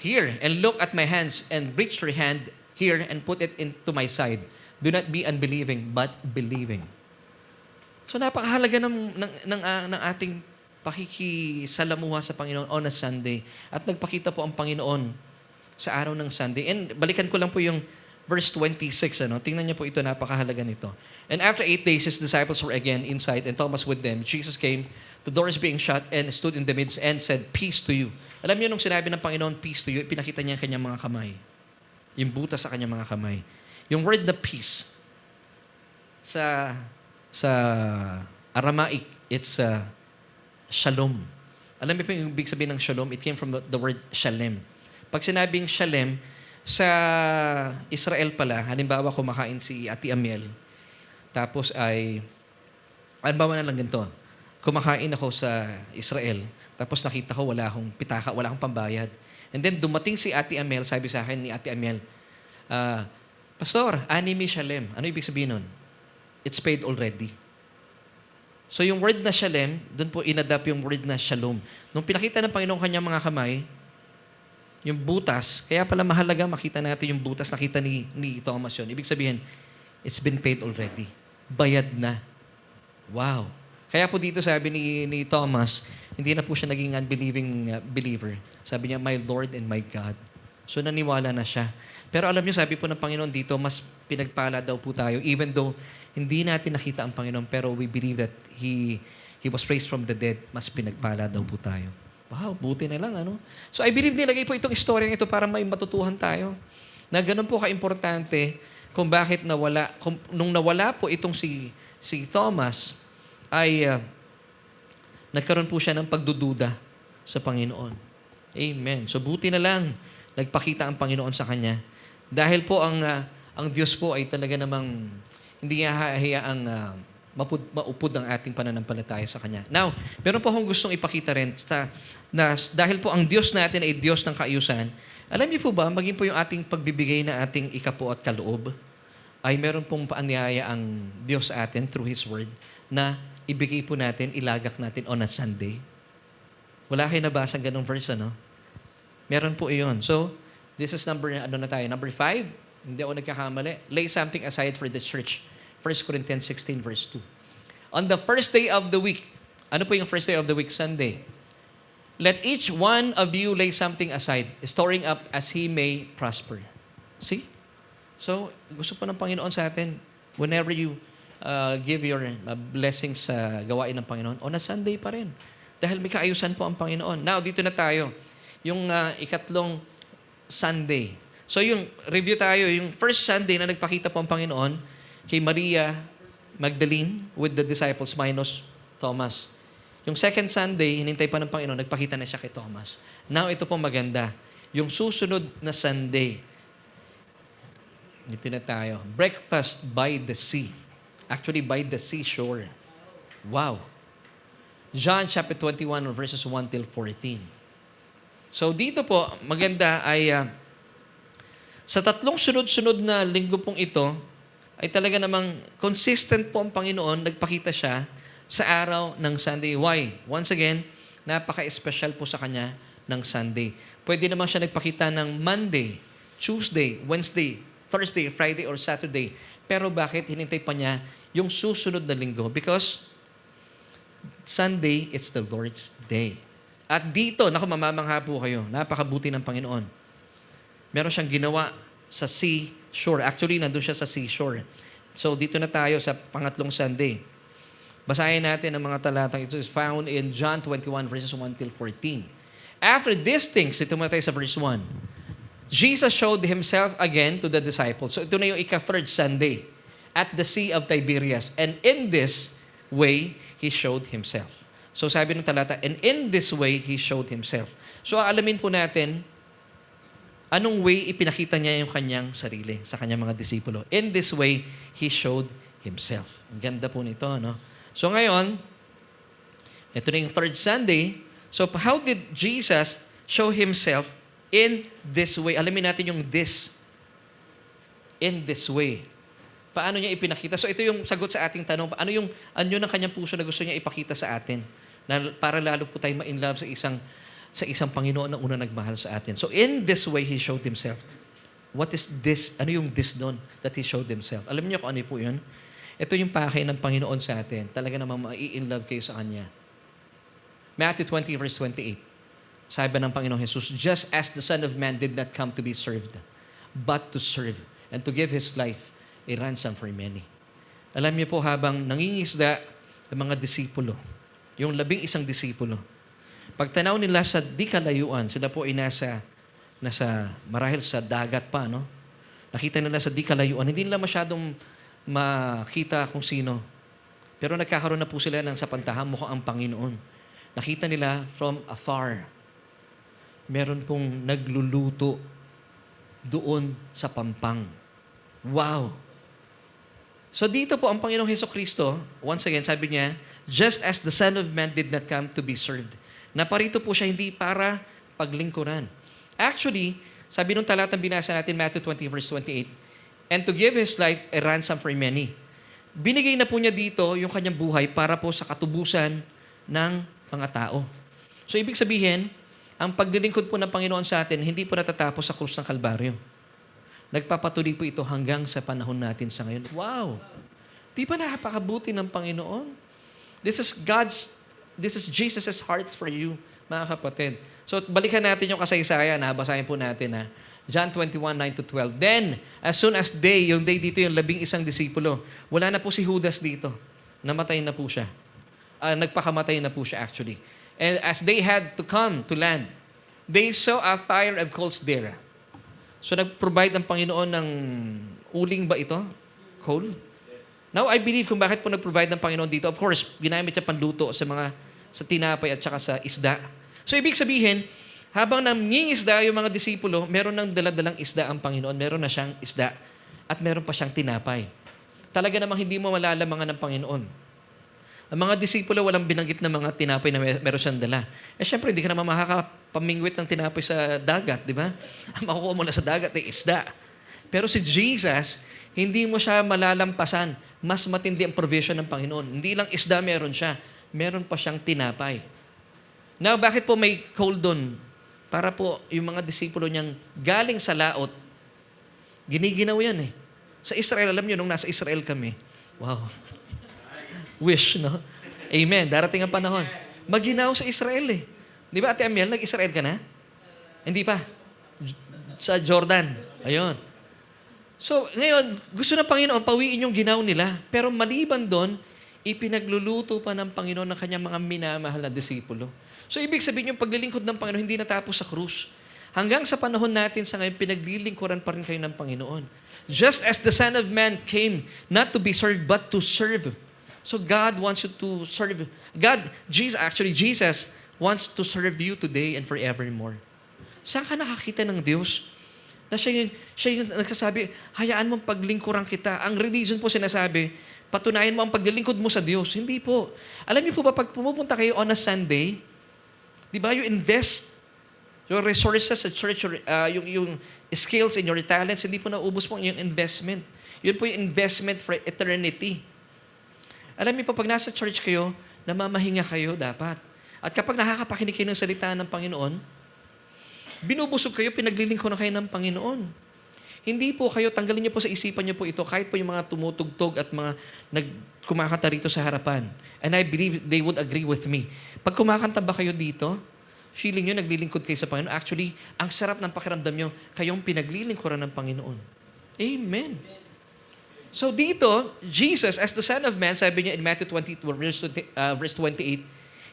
"Here, and look at my hands, and reach your hand here and put it into my side. Do not be unbelieving, but believing." So napakahalaga ng ating pakikisalamuha sa Panginoon on a Sunday. At nagpakita po ang Panginoon sa araw ng Sunday. And balikan ko lang po yung verse 26. Tingnan niyo po ito, napakahalaga nito. And after 8 days, His disciples were again inside and Thomas with them. Jesus came, the doors being shut, and stood in the midst and said, "Peace to you." Alam niyo nung sinabi ng Panginoon, "Peace to you," pinakita niya ang kanyang mga kamay. Yung butas sa kanyang mga kamay. Yung word na peace, sa Aramaic, it's shalom. Alam niyo po yung ibig sabihin ng shalom? It came from the word shalem. Pag sinabing shalem, sa Israel pala, halimbawa kumakain si Ate Amiel, tapos halimbawa na lang ganito, kumakain ako sa Israel, tapos nakita ko wala akong pitaka, wala akong pambayad. And then dumating si Ate Amiel, sabi sa akin ni Ate Amiel, "Pastor, animi shalem." Ano ibig sabihin nun? It's paid already. So yung word na shalem, doon po inadapt yung word na shalom. Nung pinakita ng Panginoon kanyang mga kamay, yung butas, kaya pala mahalaga makita natin yung butas, nakita ni Thomas yun. Ibig sabihin, it's been paid already. Bayad na. Wow. Kaya po dito sabi ni Thomas, hindi na po siya naging unbelieving believer. Sabi niya, "My Lord and my God." So naniwala na siya. Pero alam niyo, sabi po ng Panginoon dito, mas pinagpala daw po tayo, even though hindi natin nakita ang Panginoon, pero we believe that He was raised from the dead, mas pinagpala daw po tayo. Wow, buti na lang, ano? So I believe nilagay po itong istoryang ito para may matutuhan tayo. Na ganun po kaimportante kung bakit nawala. Nung nawala po itong si Thomas, ay nagkaroon po siya ng pagdududa sa Panginoon. Amen. So buti na lang, nagpakita ang Panginoon sa kanya. Dahil po ang Diyos po ay talaga namang hindi niya hahayaang maupod ang ating pananampalataya sa Kanya. Now, meron po akong gustong ipakita rin na dahil po ang Diyos natin ay Diyos ng kaayusan, alam niyo po ba, maging po yung ating pagbibigay na ating ikapo at kaloob, ay meron pong paanyaya ang Diyos sa atin through His Word na ibigay po natin, ilagak natin on a Sunday. Wala kayo nabasa ganong verse, ano? Meron po iyon. So, this is number 5. Hindi ako nagkakamali. Lay something aside for the church. 1 Corinthians 16 verse 2. On the first day of the week, ano po yung first day of the week? Sunday. Let each one of you lay something aside, storing up as he may prosper. See? So, gusto po ng Panginoon sa atin, whenever you give your blessings sa gawain ng Panginoon, on a Sunday pa rin. Dahil may kaayusan po ang Panginoon. Now, dito na tayo. Yung ikatlong Sunday. So, yung review tayo, yung first Sunday na nagpakita po ang Panginoon, kay Maria Magdalene with the disciples minus Thomas. Yung second Sunday, hinintay pa ng Panginoon, nagpakita na siya kay Thomas. Now, ito po maganda. Yung susunod na Sunday, dito na tayo. Breakfast by the sea. Actually, by the seashore. Wow. John chapter 21 verses 1 till 14. So, dito po, maganda ay sa tatlong sunod-sunod na linggo pong ito, ay talaga namang consistent po ang Panginoon, nagpakita siya sa araw ng Sunday. Why? Once again, napaka-special po sa Kanya ng Sunday. Pwede naman siya nagpakita ng Monday, Tuesday, Wednesday, Thursday, Friday, or Saturday. Pero bakit hinintay pa niya yung susunod na linggo? Because Sunday, it's the Lord's Day. At dito, naku, mamamangha po kayo. Napakabuti ng Panginoon. Meron siyang ginawa sa seashore. Actually, nandun siya sa seashore. So, dito na tayo sa pangatlong Sunday. Basahin natin ang mga talatang ito is found in John 21 verses 1 till 14. After these things, ito muna tayo sa verse 1. Jesus showed Himself again to the disciples. So, ito na yung ika-third Sunday at the Sea of Tiberias. And in this way, He showed Himself. So, sabi ng talata, and in this way, He showed Himself. So, alamin po natin, anong way ipinakita niya yung kanyang sarili sa kanyang mga disipulo? In this way, He showed Himself. Ang ganda po nito, no? So ngayon, ito na yung third Sunday. So how did Jesus show Himself in this way? Alamin natin yung this. In this way. Paano niya ipinakita? So ito yung sagot sa ating tanong. Ano ng kanyang puso na gusto niya ipakita sa atin? Na para lalo po tayo ma-inlove sa isang Panginoon na una nagmahal sa atin. So in this way, He showed Himself. What is this? Ano yung this doon that He showed Himself? Alam niyo kung ano po yun? Ito yung pakay ng Panginoon sa atin. Talaga namang ma-in-love kayo sa Kanya. Matthew 20 verse 28. Sabi ng Panginoong Jesus, just as the Son of Man did not come to be served, but to serve, and to give His life a ransom for many. Alam niyo po, habang nangingisda ang mga disipulo, yung 11 disipulo, pagtanaw nila sa di kalayuan, sila po ay nasa marahil sa dagat pa, no? Nakita nila sa di kalayuan, hindi nila masyadong makita kung sino. Pero nagkakaroon na po sila ng sapantahan, mukhang ang Panginoon. Nakita nila from afar. Meron pong nagluluto doon sa pampang. Wow! So dito po ang Panginoong Hesukristo, once again, sabi niya, just as the Son of Man did not come to be served. Naparito po siya hindi para paglingkuran. Actually, sabi nung talatang binasa natin, Matthew 20 verse 28, and to give His life a ransom for many. Binigay na po niya dito yung kanyang buhay para po sa katubusan ng mga tao. So ibig sabihin, ang paglilingkod po ng Panginoon sa atin, hindi po natatapos sa krus ng Kalbaryo. Nagpapatuloy po ito hanggang sa panahon natin sa ngayon. Wow! Di ba napakabuti ng Panginoon? This is Jesus' heart for you, mga kapatid. So, balikan natin yung kasaysayan. Basahin po natin. John 21, 9-12. Then, as soon as yung day dito, yung 11 disipulo, wala na po si Judas dito. Namatay na po siya. Nagpakamatay na po siya actually. And as they had to come to land, they saw a fire of coals there. So nag-provide ang Panginoon ng uling ba ito? Coal? Now, I believe kung bakit po nag-provide ng Panginoon dito, of course, ginamit siya panluto sa tinapay at saka sa isda. So, ibig sabihin, habang nangingisda yung mga disipulo, meron ng daladalang isda ang Panginoon, meron na siyang isda, at meron pa siyang tinapay. Talaga namang hindi mo malalamangan ng Panginoon. Ang mga disipulo, walang binanggit na mga tinapay na meron siyang dala. Syempre, hindi ka naman makakapamingwit ng tinapay sa dagat, di ba? Ang makukuha mo na sa dagat ay isda. Pero si Jesus, hindi mo siya malalampasan. Mas matindi ang provision ng Panginoon. Hindi lang isda meron siya. Meron pa siyang tinapay. Now, bakit po may coal doon? Para po yung mga disipulo niyang galing sa laot, giniginaw yan eh. Sa Israel, alam niyo, nung nasa Israel kami, wow. Wish, no? Amen. Darating ang panahon. Maginaw sa Israel eh. Di ba, Ate Amiel, nag-Israel ka na? Hindi pa. Sa Jordan. Ayun. So, ngayon, gusto ng Panginoon, pawiin yung ginaw nila. Pero maliban doon, ipinagluluto pa ng Panginoon ng kanyang mga minamahal na disipulo. So, ibig sabihin yung paglilingkod ng Panginoon, hindi natapos sa krus. Hanggang sa panahon natin sa ngayon, pinaglilingkuran pa rin kayo ng Panginoon. Just as the Son of Man came, not to be served, but to serve. So, God wants you to serve. Jesus wants to serve you today and forevermore. Saan ka nakakita ng Diyos? Na siya yung nagsasabi, hayaan mong paglingkuran kita. Ang religion po sinasabi, patunayan mo ang paglilingkod mo sa Diyos. Hindi po. Alam niyo po ba, pag pumupunta kayo on a Sunday, di ba, you invest your resources sa church, yung skills and your talents, hindi po naubos po yung investment. Yun po yung investment for eternity. Alam niyo po, pag nasa church kayo, namamahinga kayo dapat. At kapag nakakapakinig kayo ng salita ng Panginoon, binubusog kayo, pinaglilingkod na kayo ng Panginoon. Hindi po kayo, tanggalin niyo po sa isipan niyo po ito, kahit po yung mga tumutugtog at mga kumakanta rito sa harapan. And I believe they would agree with me. Pag kumakanta ba kayo dito, feeling niyo naglilingkod kayo sa Panginoon. Actually, ang sarap ng pakiramdam niyo, kayong pinaglilingkuran ng Panginoon. Amen. So dito, Jesus, as the Son of Man, sabi niya in Matthew 22, verse 28,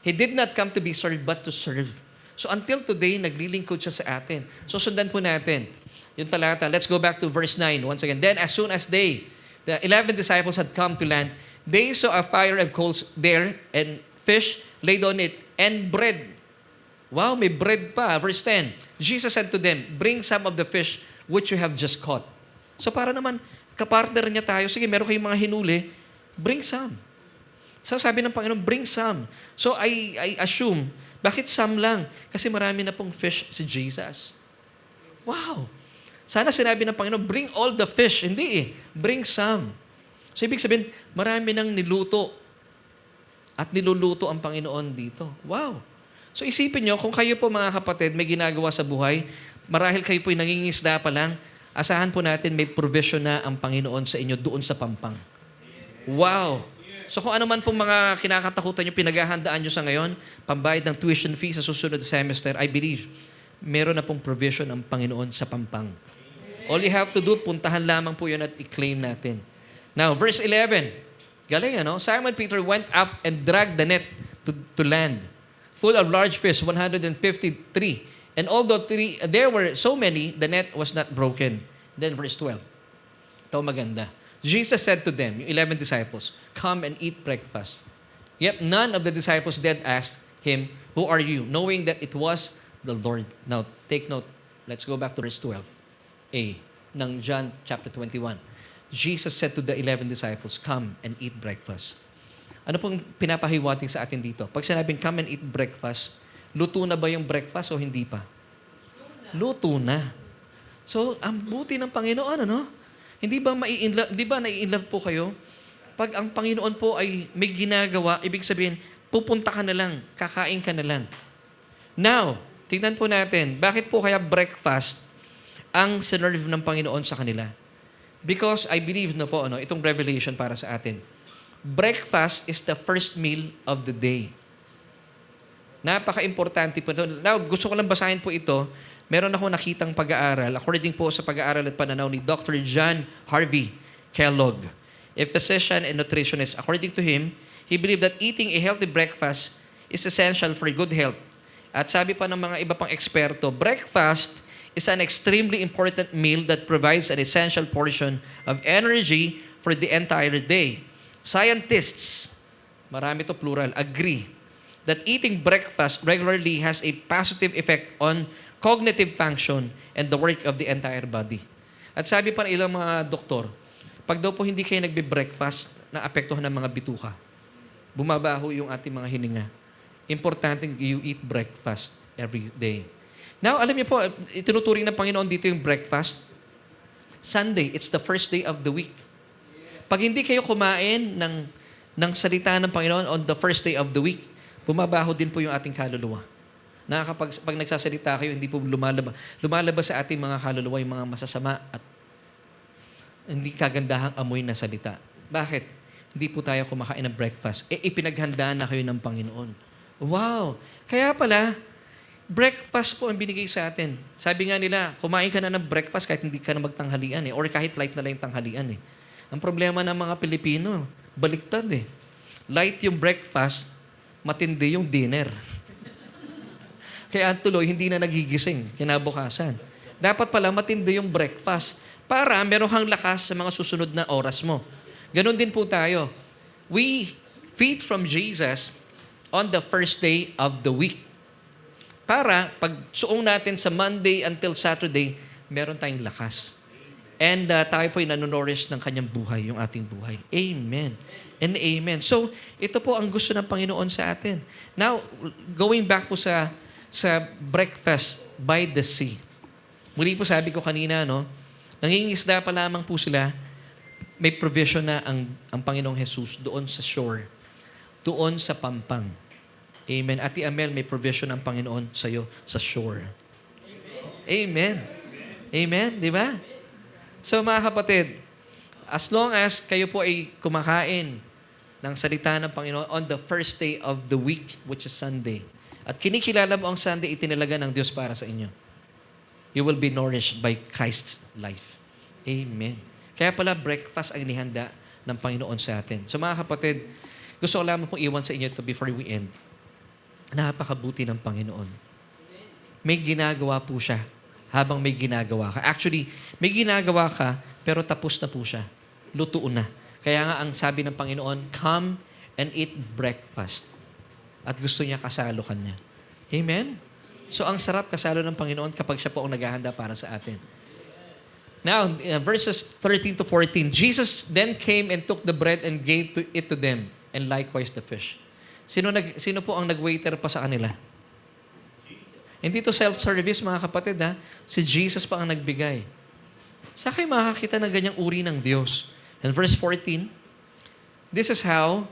He did not come to be served, but to serve. So until today, naglilingkod siya sa atin. So sundan po natin yung talata. Let's go back to verse 9 once again. Then as soon as the 11 disciples had come to land, they saw a fire of coals there and fish laid on it and bread. Wow, may bread pa. Verse 10, Jesus said to them, bring some of the fish which you have just caught. So para naman, kapartner niya tayo, sige, meron kayong mga hinuli, bring some. So sabi ng Panginoon, bring some. So I assume, bakit some lang? Kasi marami na pong fish si Jesus. Wow! Sana sinabi ng Panginoon, bring all the fish. Hindi eh, bring some. So ibig sabihin, marami nang niluto at niluluto ang Panginoon dito. Wow! So isipin nyo, kung kayo po mga kapatid may ginagawa sa buhay, marahil kayo po'y nangingisda pa lang, asahan po natin may provision na ang Panginoon sa inyo doon sa pampang. Wow! So kung ano man pong mga kinakatakutan nyo, pinaghahandaan nyo sa ngayon, pambayad ng tuition fee sa susunod na semester, I believe, meron na pong provision ang Panginoon sa pampang. All you have to do, puntahan lamang po yun at i-claim natin. Now, verse 11. Galing, ano? Simon Peter went up and dragged the net to land, full of large fish, 153. And although there were so many, the net was not broken. Then verse 12. Ito maganda. Jesus said to them, yung 11 disciples, come and eat breakfast. Yet none of the disciples dared ask him, who are you? Knowing that it was the Lord. Now, take note. Let's go back to verse 12a ng John chapter 21. Jesus said to the 11 disciples, come and eat breakfast. Ano pong pinapahiwating sa atin dito? Pag sinabing come and eat breakfast, luto na ba yung breakfast o hindi pa? Luto na. So, ang buti ng Panginoon, ano? Hindi ba nai-inlove po kayo? Pag ang Panginoon po ay may ginagawa, ibig sabihin, pupunta ka na lang, kakain ka na lang. Now, tingnan po natin, bakit po kaya breakfast ang sinerve ng Panginoon sa kanila? Because I believe na po, itong revelation para sa atin. Breakfast is the first meal of the day. Napaka-importante po ito. Now, gusto ko lang basahin po ito. Meron ako nakitang pag-aaral, according po sa pag-aaral at pananaw ni Dr. John Harvey Kellogg, a physician and nutritionist. According to him, he believed that eating a healthy breakfast is essential for good health. At sabi pa ng mga iba pang eksperto, breakfast is an extremely important meal that provides an essential portion of energy for the entire day. Scientists, marami to plural, agree that eating breakfast regularly has a positive effect on cognitive function and the work of the entire body. At sabi pa ng ilang mga doktor, pag daw po hindi kayo nagbe-breakfast, naapektuhan ng mga bituka. Bumabaho yung ating mga hininga. Importante you eat breakfast every day. Now, alam niyo po, itinuturing ng Panginoon dito yung breakfast. Sunday, it's the first day of the week. Pag hindi kayo kumain ng salita ng Panginoon on the first day of the week, bumabaho din po yung ating kaluluwa. Pag nagsasalita kayo, hindi po lumalabas sa ating mga kaluluwa yung mga masasama at hindi kagandahang amoy na salita. Bakit? Hindi po tayo kumakain ng breakfast. Ipinaghandaan na kayo ng Panginoon. Wow! Kaya pala, breakfast po ang binigay sa atin. Sabi nga nila, kumain ka na ng breakfast kahit hindi ka na magtanghalian or kahit light na lang yung tanghalian Ang problema ng mga Pilipino, baliktad Light yung breakfast, matindi yung dinner. Kaya tuloy, hindi na nagigising kinabukasan. Dapat pala matindi yung breakfast para meron kang lakas sa mga susunod na oras mo. Ganon din po tayo. We feed from Jesus on the first day of the week. Para pag suong natin sa Monday until Saturday, meron tayong lakas. And tayo po ay nanonorish ng kanyang buhay, yung ating buhay. Amen and amen. So, ito po ang gusto ng Panginoon sa atin. Now, going back po sa breakfast by the sea. Muli po sabi ko kanina, nangingisda pa lamang po sila, may provision na ang Panginoong Jesus doon sa shore, doon sa pampang. Amen. Ate Amel, may provision ng Panginoon sa iyo sa shore. Amen. Amen. Di ba? So mga kapatid, as long as kayo po ay kumakain ng salita ng Panginoon on the first day of the week, which is Sunday, at kinikilala mo ang Sunday, itinalaga ng Diyos para sa inyo, you will be nourished by Christ's life. Amen. Kaya pala breakfast ang inihanda ng Panginoon sa atin. So mga kapatid, gusto ko lamang pong iwan sa inyo ito before we end. Napakabuti ng Panginoon. May ginagawa po siya habang may ginagawa ka. Actually, may ginagawa ka pero tapos na po siya. Luto na. Kaya nga ang sabi ng Panginoon, come and eat breakfast. At gusto niya kasalo ka niya. Amen? So ang sarap kasalo ng Panginoon kapag siya po ang naghahanda para sa atin. Now, verses 13 to 14, Jesus then came and took the bread and gave it to them, and likewise the fish. Sino po ang nag-waiter pa sa kanila? Hindi to self-service, mga kapatid, Si Jesus pa ang nagbigay. Saan kayo makakita ng ganyang uri ng Diyos? And verse 14, this is how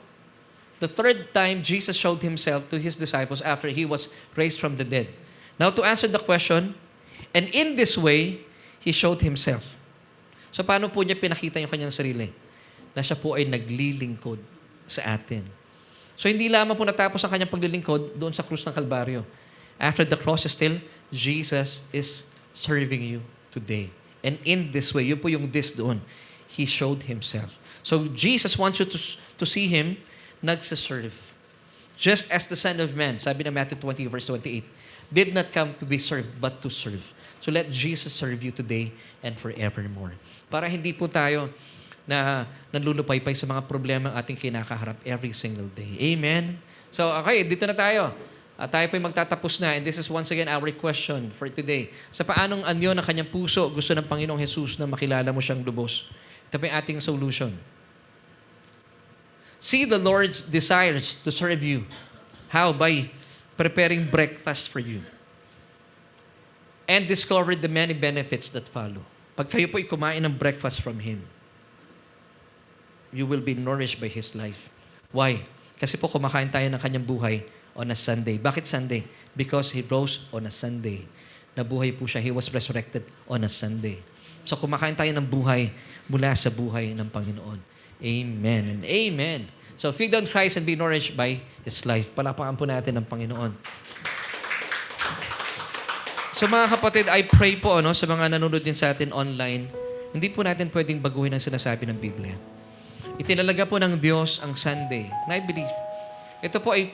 the third time Jesus showed himself to his disciples after he was raised from the dead. Now, to answer the question, and in this way, he showed himself. So, paano po niya pinakita yung kanyang sarili? Na siya po ay naglilingkod sa atin. So, hindi lamang po natapos ang kanyang paglilingkod doon sa krus ng Kalbaryo. After the cross still, Jesus is serving you today. And in this way, yun po yung this doon, he showed himself. So, Jesus wants you to see him nagsaserve. Just as the Son of Man, sabi na Matthew 20 verse 28, did not come to be served, but to serve. So let Jesus serve you today and forevermore. Para hindi po tayo na nanlulupaypay sa mga problema ang ating kinakaharap every single day. Amen? So, okay, dito na tayo. Tayo po magtatapos na. And this is once again our question for today. Sa paanong anyo ng kanyang puso gusto ng Panginoong Jesus na makilala mo siyang lubos? Ito po yung ating solution. See the Lord's desires to serve you. How? By preparing breakfast for you. And discover the many benefits that follow. Pag kayo po kumain ng breakfast from Him, you will be nourished by His life. Why? Kasi po kumakain tayo ng kanyang buhay on a Sunday. Bakit Sunday? Because He rose on a Sunday. Nabuhay po siya. He was resurrected on a Sunday. So kumakain tayo ng buhay mula sa buhay ng Panginoon. Amen and amen. So feed on Christ and be nourished by His life. Palapakan po natin ng Panginoon. So mga kapatid, I pray po sa mga nanonood din sa atin online, hindi po natin pwedeng baguhin ang sinasabi ng Biblia. Itinalaga po ng Diyos ang Sunday. And I believe, ito po ay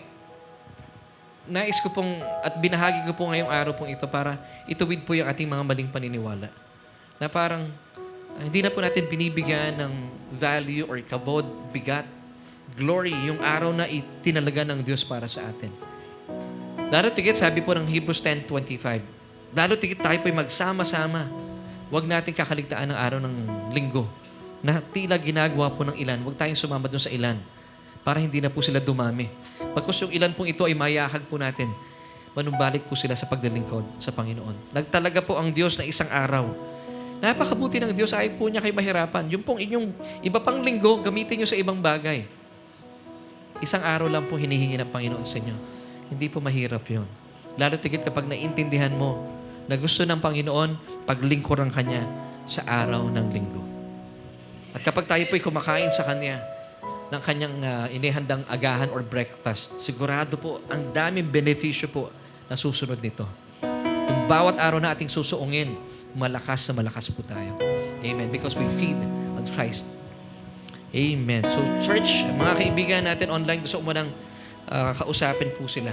nais ko pong at binahagi ko po ngayong araw pong ito para ituwid po yung ating mga maling paniniwala. Na parang hindi na po natin binibigyan ng value or kavod, bigat, glory, yung araw na itinalaga ng Diyos para sa atin. Lalo tigit, sabi po ng Hebrews 10:25, lalo tigit tayo po'y magsama-sama. Huwag natin kakaligtaan ng araw ng linggo na tila ginagawa po ng ilan. Huwag tayong sumama doon sa ilan para hindi na po sila dumami. Pagkus yung ilan pong ito ay mayahag po natin, manumbalik po sila sa pagdalingkod sa Panginoon. Nagtalaga po ang Diyos na isang araw. Napakabuti ng Diyos, ayaw po niya kayo mahirapan. Yung pong inyong iba pang linggo, gamitin nyo sa ibang bagay. Isang araw lang po hinihingi ng Panginoon sa inyo. Hindi po mahirap yun. Lalo tigit kapag naintindihan mo na gusto ng Panginoon, paglingkuran ka niya sa araw ng linggo. At kapag tayo po'y kumakain sa Kanya ng Kanyang inihandang agahan or breakfast, sigurado po ang daming benepisyo po na susunod nito. Yung bawat araw na ating susuungin, malakas na malakas po tayo. Amen. Because we feed on Christ. Amen. So, church, mga kaibigan natin online, gusto ko munang kausapin po sila.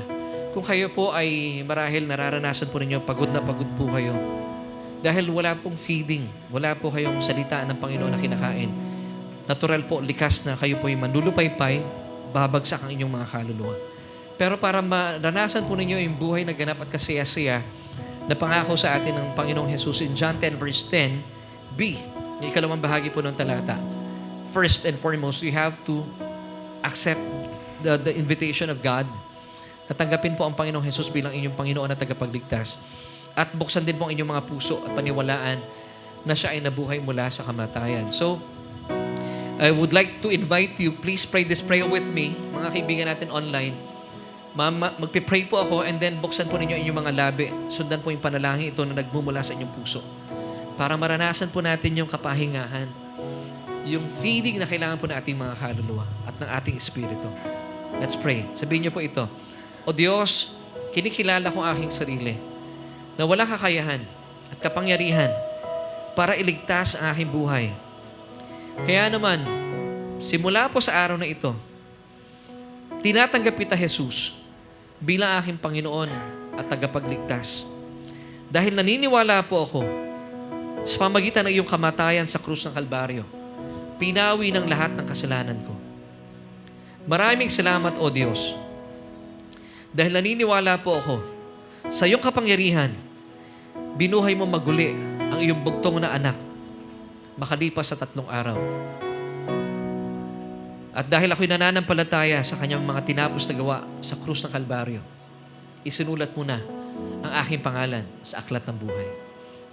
Kung kayo po ay marahil nararanasan po ninyo, pagod na pagod po kayo. Dahil wala pong feeding, wala po kayong salita ng Panginoon na kinakain. Natural po, likas na kayo po ay manlulupaypay, babagsak ang inyong mga kaluluwa. Pero para maranasan po ninyo yung buhay na ganap at kasaya-saya, na pangako sa atin ng Panginoong Jesus in John 10 verse 10b, yung ikalawang bahagi po ng talata. First and foremost, you have to accept the invitation of God. Natanggapin po ang Panginoong Jesus bilang inyong Panginoon at tagapagligtas. At buksan din po ang inyong mga puso at paniwalaan na siya ay nabuhay mula sa kamatayan. So, I would like to invite you, please pray this prayer with me, mga kaibigan natin online. Magpipray po ako and then buksan po ninyo inyong mga labi. Sundan po yung panalangin ito na nagmumula sa inyong puso. Para maranasan po natin yung kapahingahan, yung feeding na kailangan po ng ating mga kaluluwa at ng ating espiritu. Let's pray. Sabihin niyo po ito, O Diyos, kinikilala ko aking sarili na wala kakayahan at kapangyarihan para iligtas ang aking buhay. Kaya naman, simula po sa araw na ito, tinatanggap kita, Jesus, bilang aking Panginoon at tagapagligtas. Dahil naniniwala po ako sa pamagitan ng iyong kamatayan sa krus ng Kalbaryo, pinawi ng lahat ng kasalanan ko. Maraming salamat, O Diyos, dahil naniniwala po ako sa iyong kapangyarihan, binuhay mo maguli ang iyong bugtong na anak makalipas sa 3 araw. At dahil ako'y nananampalataya sa kanyang mga tinapos na gawa sa krus ng Kalbaryo, isinulat mo na ang aking pangalan sa aklat ng buhay.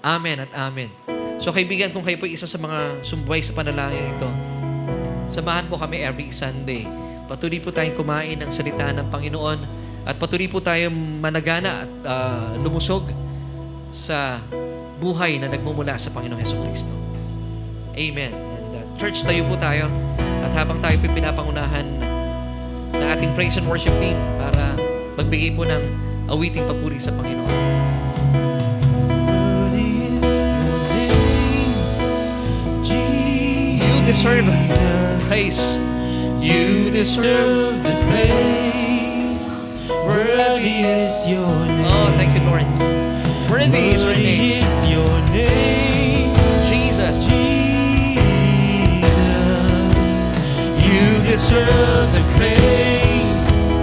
Amen at amen. So kaibigan, kung kayo po isa sa mga sumbay sa panalangin ito, samahan po kami every Sunday. Patuloy po tayong kumain ng salita ng Panginoon at patuloy po tayong managana at lumusog sa buhay na nagmumula sa Panginoong Hesukristo. Amen. And church, tayo po tayo. At habang tayo po pinapangunahan ng ating praise and worship team para magbigay po ng awiting papuri sa Panginoon. You deserve praise. You deserve the praise. Worthy is your name. Oh, thank you, Lord. Worthy is your name. Worthy is your name. Jesus. You deserve the praise.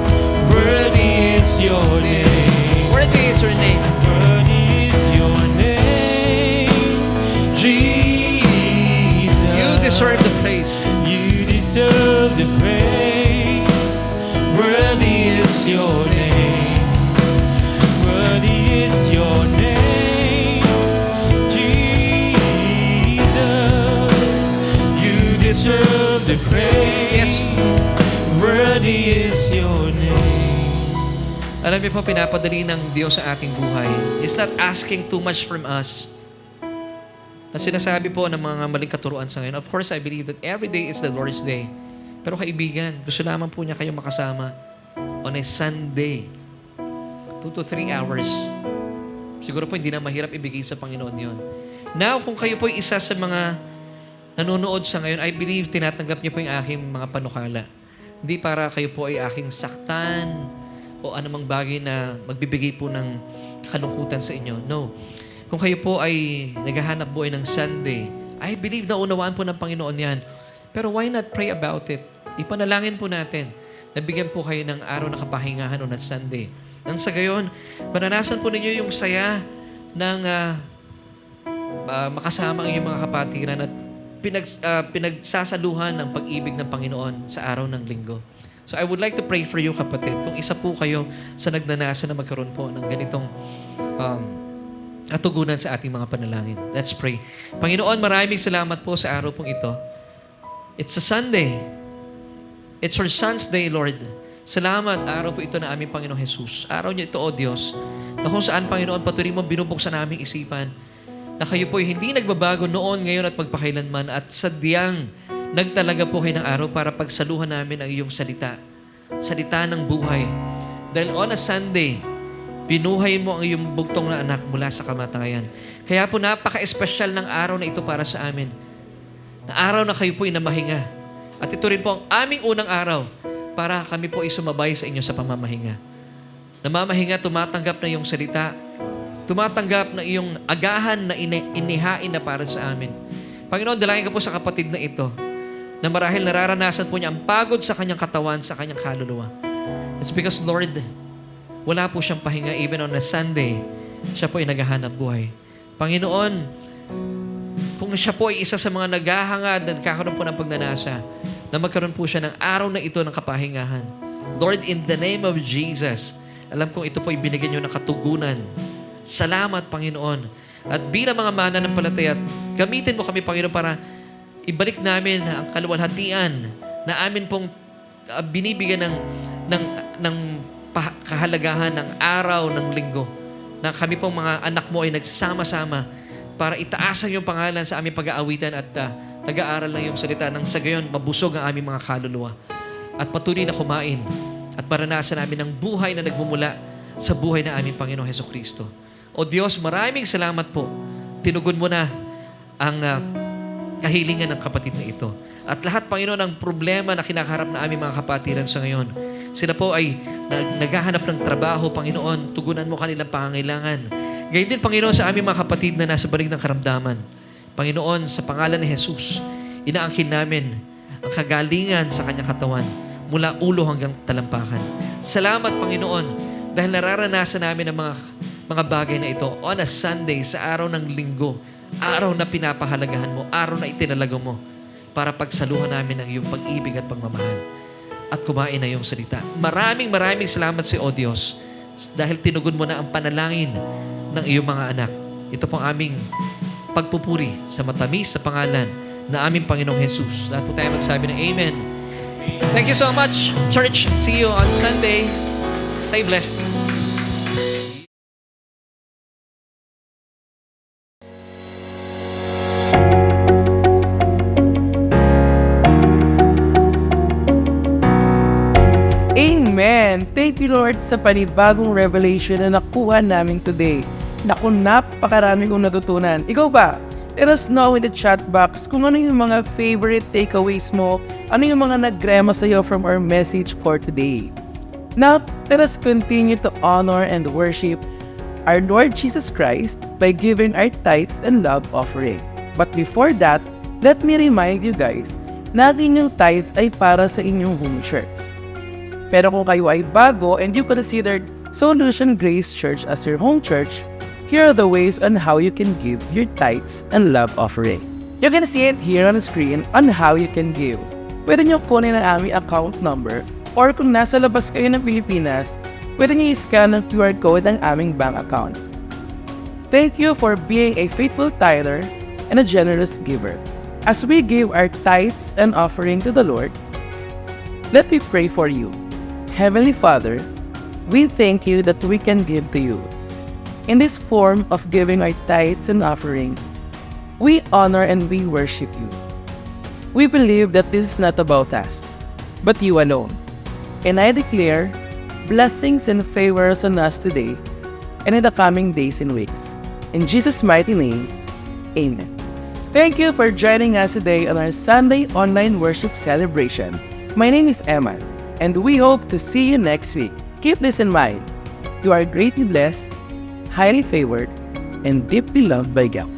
Worthy is your name. Worthy is your name. Worthy is your name, Jesus. You deserve the praise. You deserve the praise. Worthy is your name. Worthy is your name, Jesus. You deserve the praise. Yes. Worthy is your name. Alam niyo po, pinapadali ng Diyos sa ating buhay. He's not asking too much from us. Na sinasabi po ng mga maling katuruan sa ngayon, of course, I believe that every day is the Lord's Day. Pero kaibigan, gusto lamang po niya kayo makasama on a Sunday. 2 to 3 hours. Siguro po hindi na mahirap ibigay sa Panginoon yon. Now, kung kayo po isa sa mga nanonood sa ngayon, I believe tinatanggap niyo po yung aking mga panukala. Hindi para kayo po ay aking saktan o anumang bagay na magbibigay po ng kalungkutan sa inyo. No. Kung kayo po ay naghahanap buhay ng Sunday, I believe na unawaan po ng Panginoon yan. Pero why not pray about it? Ipanalangin po natin. Nabigyan po kayo ng araw na kapahingahan o na Sunday. Nang sa gayon, maranasan po ninyo yung saya ng makasama ang iyong mga kapatiran at pinagsasaluhan ng pag-ibig ng Panginoon sa araw ng linggo. So I would like to pray for you, kapatid. Kung isa po kayo sa nagnanasa na magkaroon po ng ganitong katugunan sa ating mga panalangin. Let's pray. Panginoon, maraming salamat po sa araw pong ito. It's a Sunday. It's your Son's Day, Lord. Salamat, araw po ito na aming Panginoong Jesus. Araw niyo ito, O Diyos, na kung saan, Panginoon, patuloy mo binubuksan naming isipan na kayo po hindi nagbabago noon, ngayon at magpakailanman at sadyang nagtalaga po kayo ng araw para pagsaluhan namin ang iyong salita. Salita ng buhay. Dahil on a Sunday, binuhay mo ang iyong bugtong na anak mula sa kamatayan. Kaya po napaka-espesyal ng araw na ito para sa amin. Na araw na kayo po ay namahinga. At ito rin po ang aming unang araw para kami po ay sumabay sa inyo sa pamamahinga. Namamahinga, tumatanggap na iyong salita. Tumatanggap na iyong agahan na inihain na para sa amin. Panginoon, dalangin ka po sa kapatid na ito na marahil nararanasan po niya ang pagod sa kanyang katawan, sa kanyang kaluluwa. It's because, Lord, wala po siyang pahinga even on a Sunday. Siya po ay naghahanap buhay. Panginoon, kung siya po ay isa sa mga naghahangad na nagkakaroon po ng pagnanasa, na magkaroon po siya ng araw na ito ng kapahingahan. Lord, in the name of Jesus, alam kong ito po ay binigyan niyo ng katugunan. Salamat, Panginoon. At bilang mga mananampalataya, gamitin mo kami, Panginoon, para ibalik namin ang kaluwalhatian na amin pong binibigyan ng kahalagahan ng araw ng linggo. Na kami pong mga anak mo ay nagsama-sama para itaasan yung pangalan sa aming pag-aawitan at nag-aaral ng iyong salita nang sa gayon mabusog ang aming mga kaluluwa at patuloy na kumain at maranasan namin ang buhay na nagmumula sa buhay na aming Panginoong Hesukristo. O Diyos, maraming salamat po. Tinugon mo na ang kahilingan ng kapatid na ito. At lahat, Panginoon, ang problema na kinakaharap na aming mga kapatiran sa ngayon. Sila po ay naghahanap ng trabaho, Panginoon. Tugunan mo kanilang pangangailangan. Gayon din, Panginoon, sa aming mga kapatid na nasa balik ng karamdaman. Panginoon, sa pangalan ni Jesus, inaangkin namin ang kagalingan sa kanyang katawan mula ulo hanggang talampakan. Salamat, Panginoon, dahil nararanasan namin ang mga bagay na ito on a Sunday, sa araw ng linggo, araw na pinapahalagahan mo, araw na itinalaga mo para pagsaluhan namin ang iyong pag-ibig at pagmamahal at kumain na iyong salita. Maraming salamat sa O Diyos dahil tinugon mo na ang panalangin ng iyong mga anak. Ito pong aming pagpupuri sa matamis sa pangalan na aming Panginoong Jesus. Lahat po tayo magsabi ng Amen. Thank you so much, church. See you on Sunday. Stay blessed. Amen! Thank you, Lord, sa panibagong revelation na nakuha namin today. Naku, napakarami kong natutunan. Ikaw ba? Let us know in the chat box kung ano yung mga favorite takeaways mo, ano yung mga nagrema sa'yo from our message for today. Now, let us continue to honor and worship our Lord Jesus Christ by giving our tithes and love offering. But before that, let me remind you guys na ang inyong tithes ay para sa inyong home church. Pero kung kayo ay bago and you considered Solution Grace Church as your home church, here are the ways on how you can give your tithes and love offering. You can see it here on the screen on how you can give. Pwede nyo kunin ang aming account number or kung nasa labas kayo ng Pilipinas, pwede nyo i-scan ang QR code ng aming bank account. Thank you for being a faithful tither and a generous giver. As we give our tithes and offering to the Lord, let me pray for you. Heavenly Father, we thank you that we can give to you. In this form of giving our tithes and offering, we honor and we worship you. We believe that this is not about us, but you alone. And I declare blessings and favors on us today and in the coming days and weeks. In Jesus' mighty name, Amen. Thank you for joining us today on our Sunday online worship celebration. My name is Emma, and we hope to see you next week. keep this in mind. You are greatly blessed, highly favored, and deeply loved by God.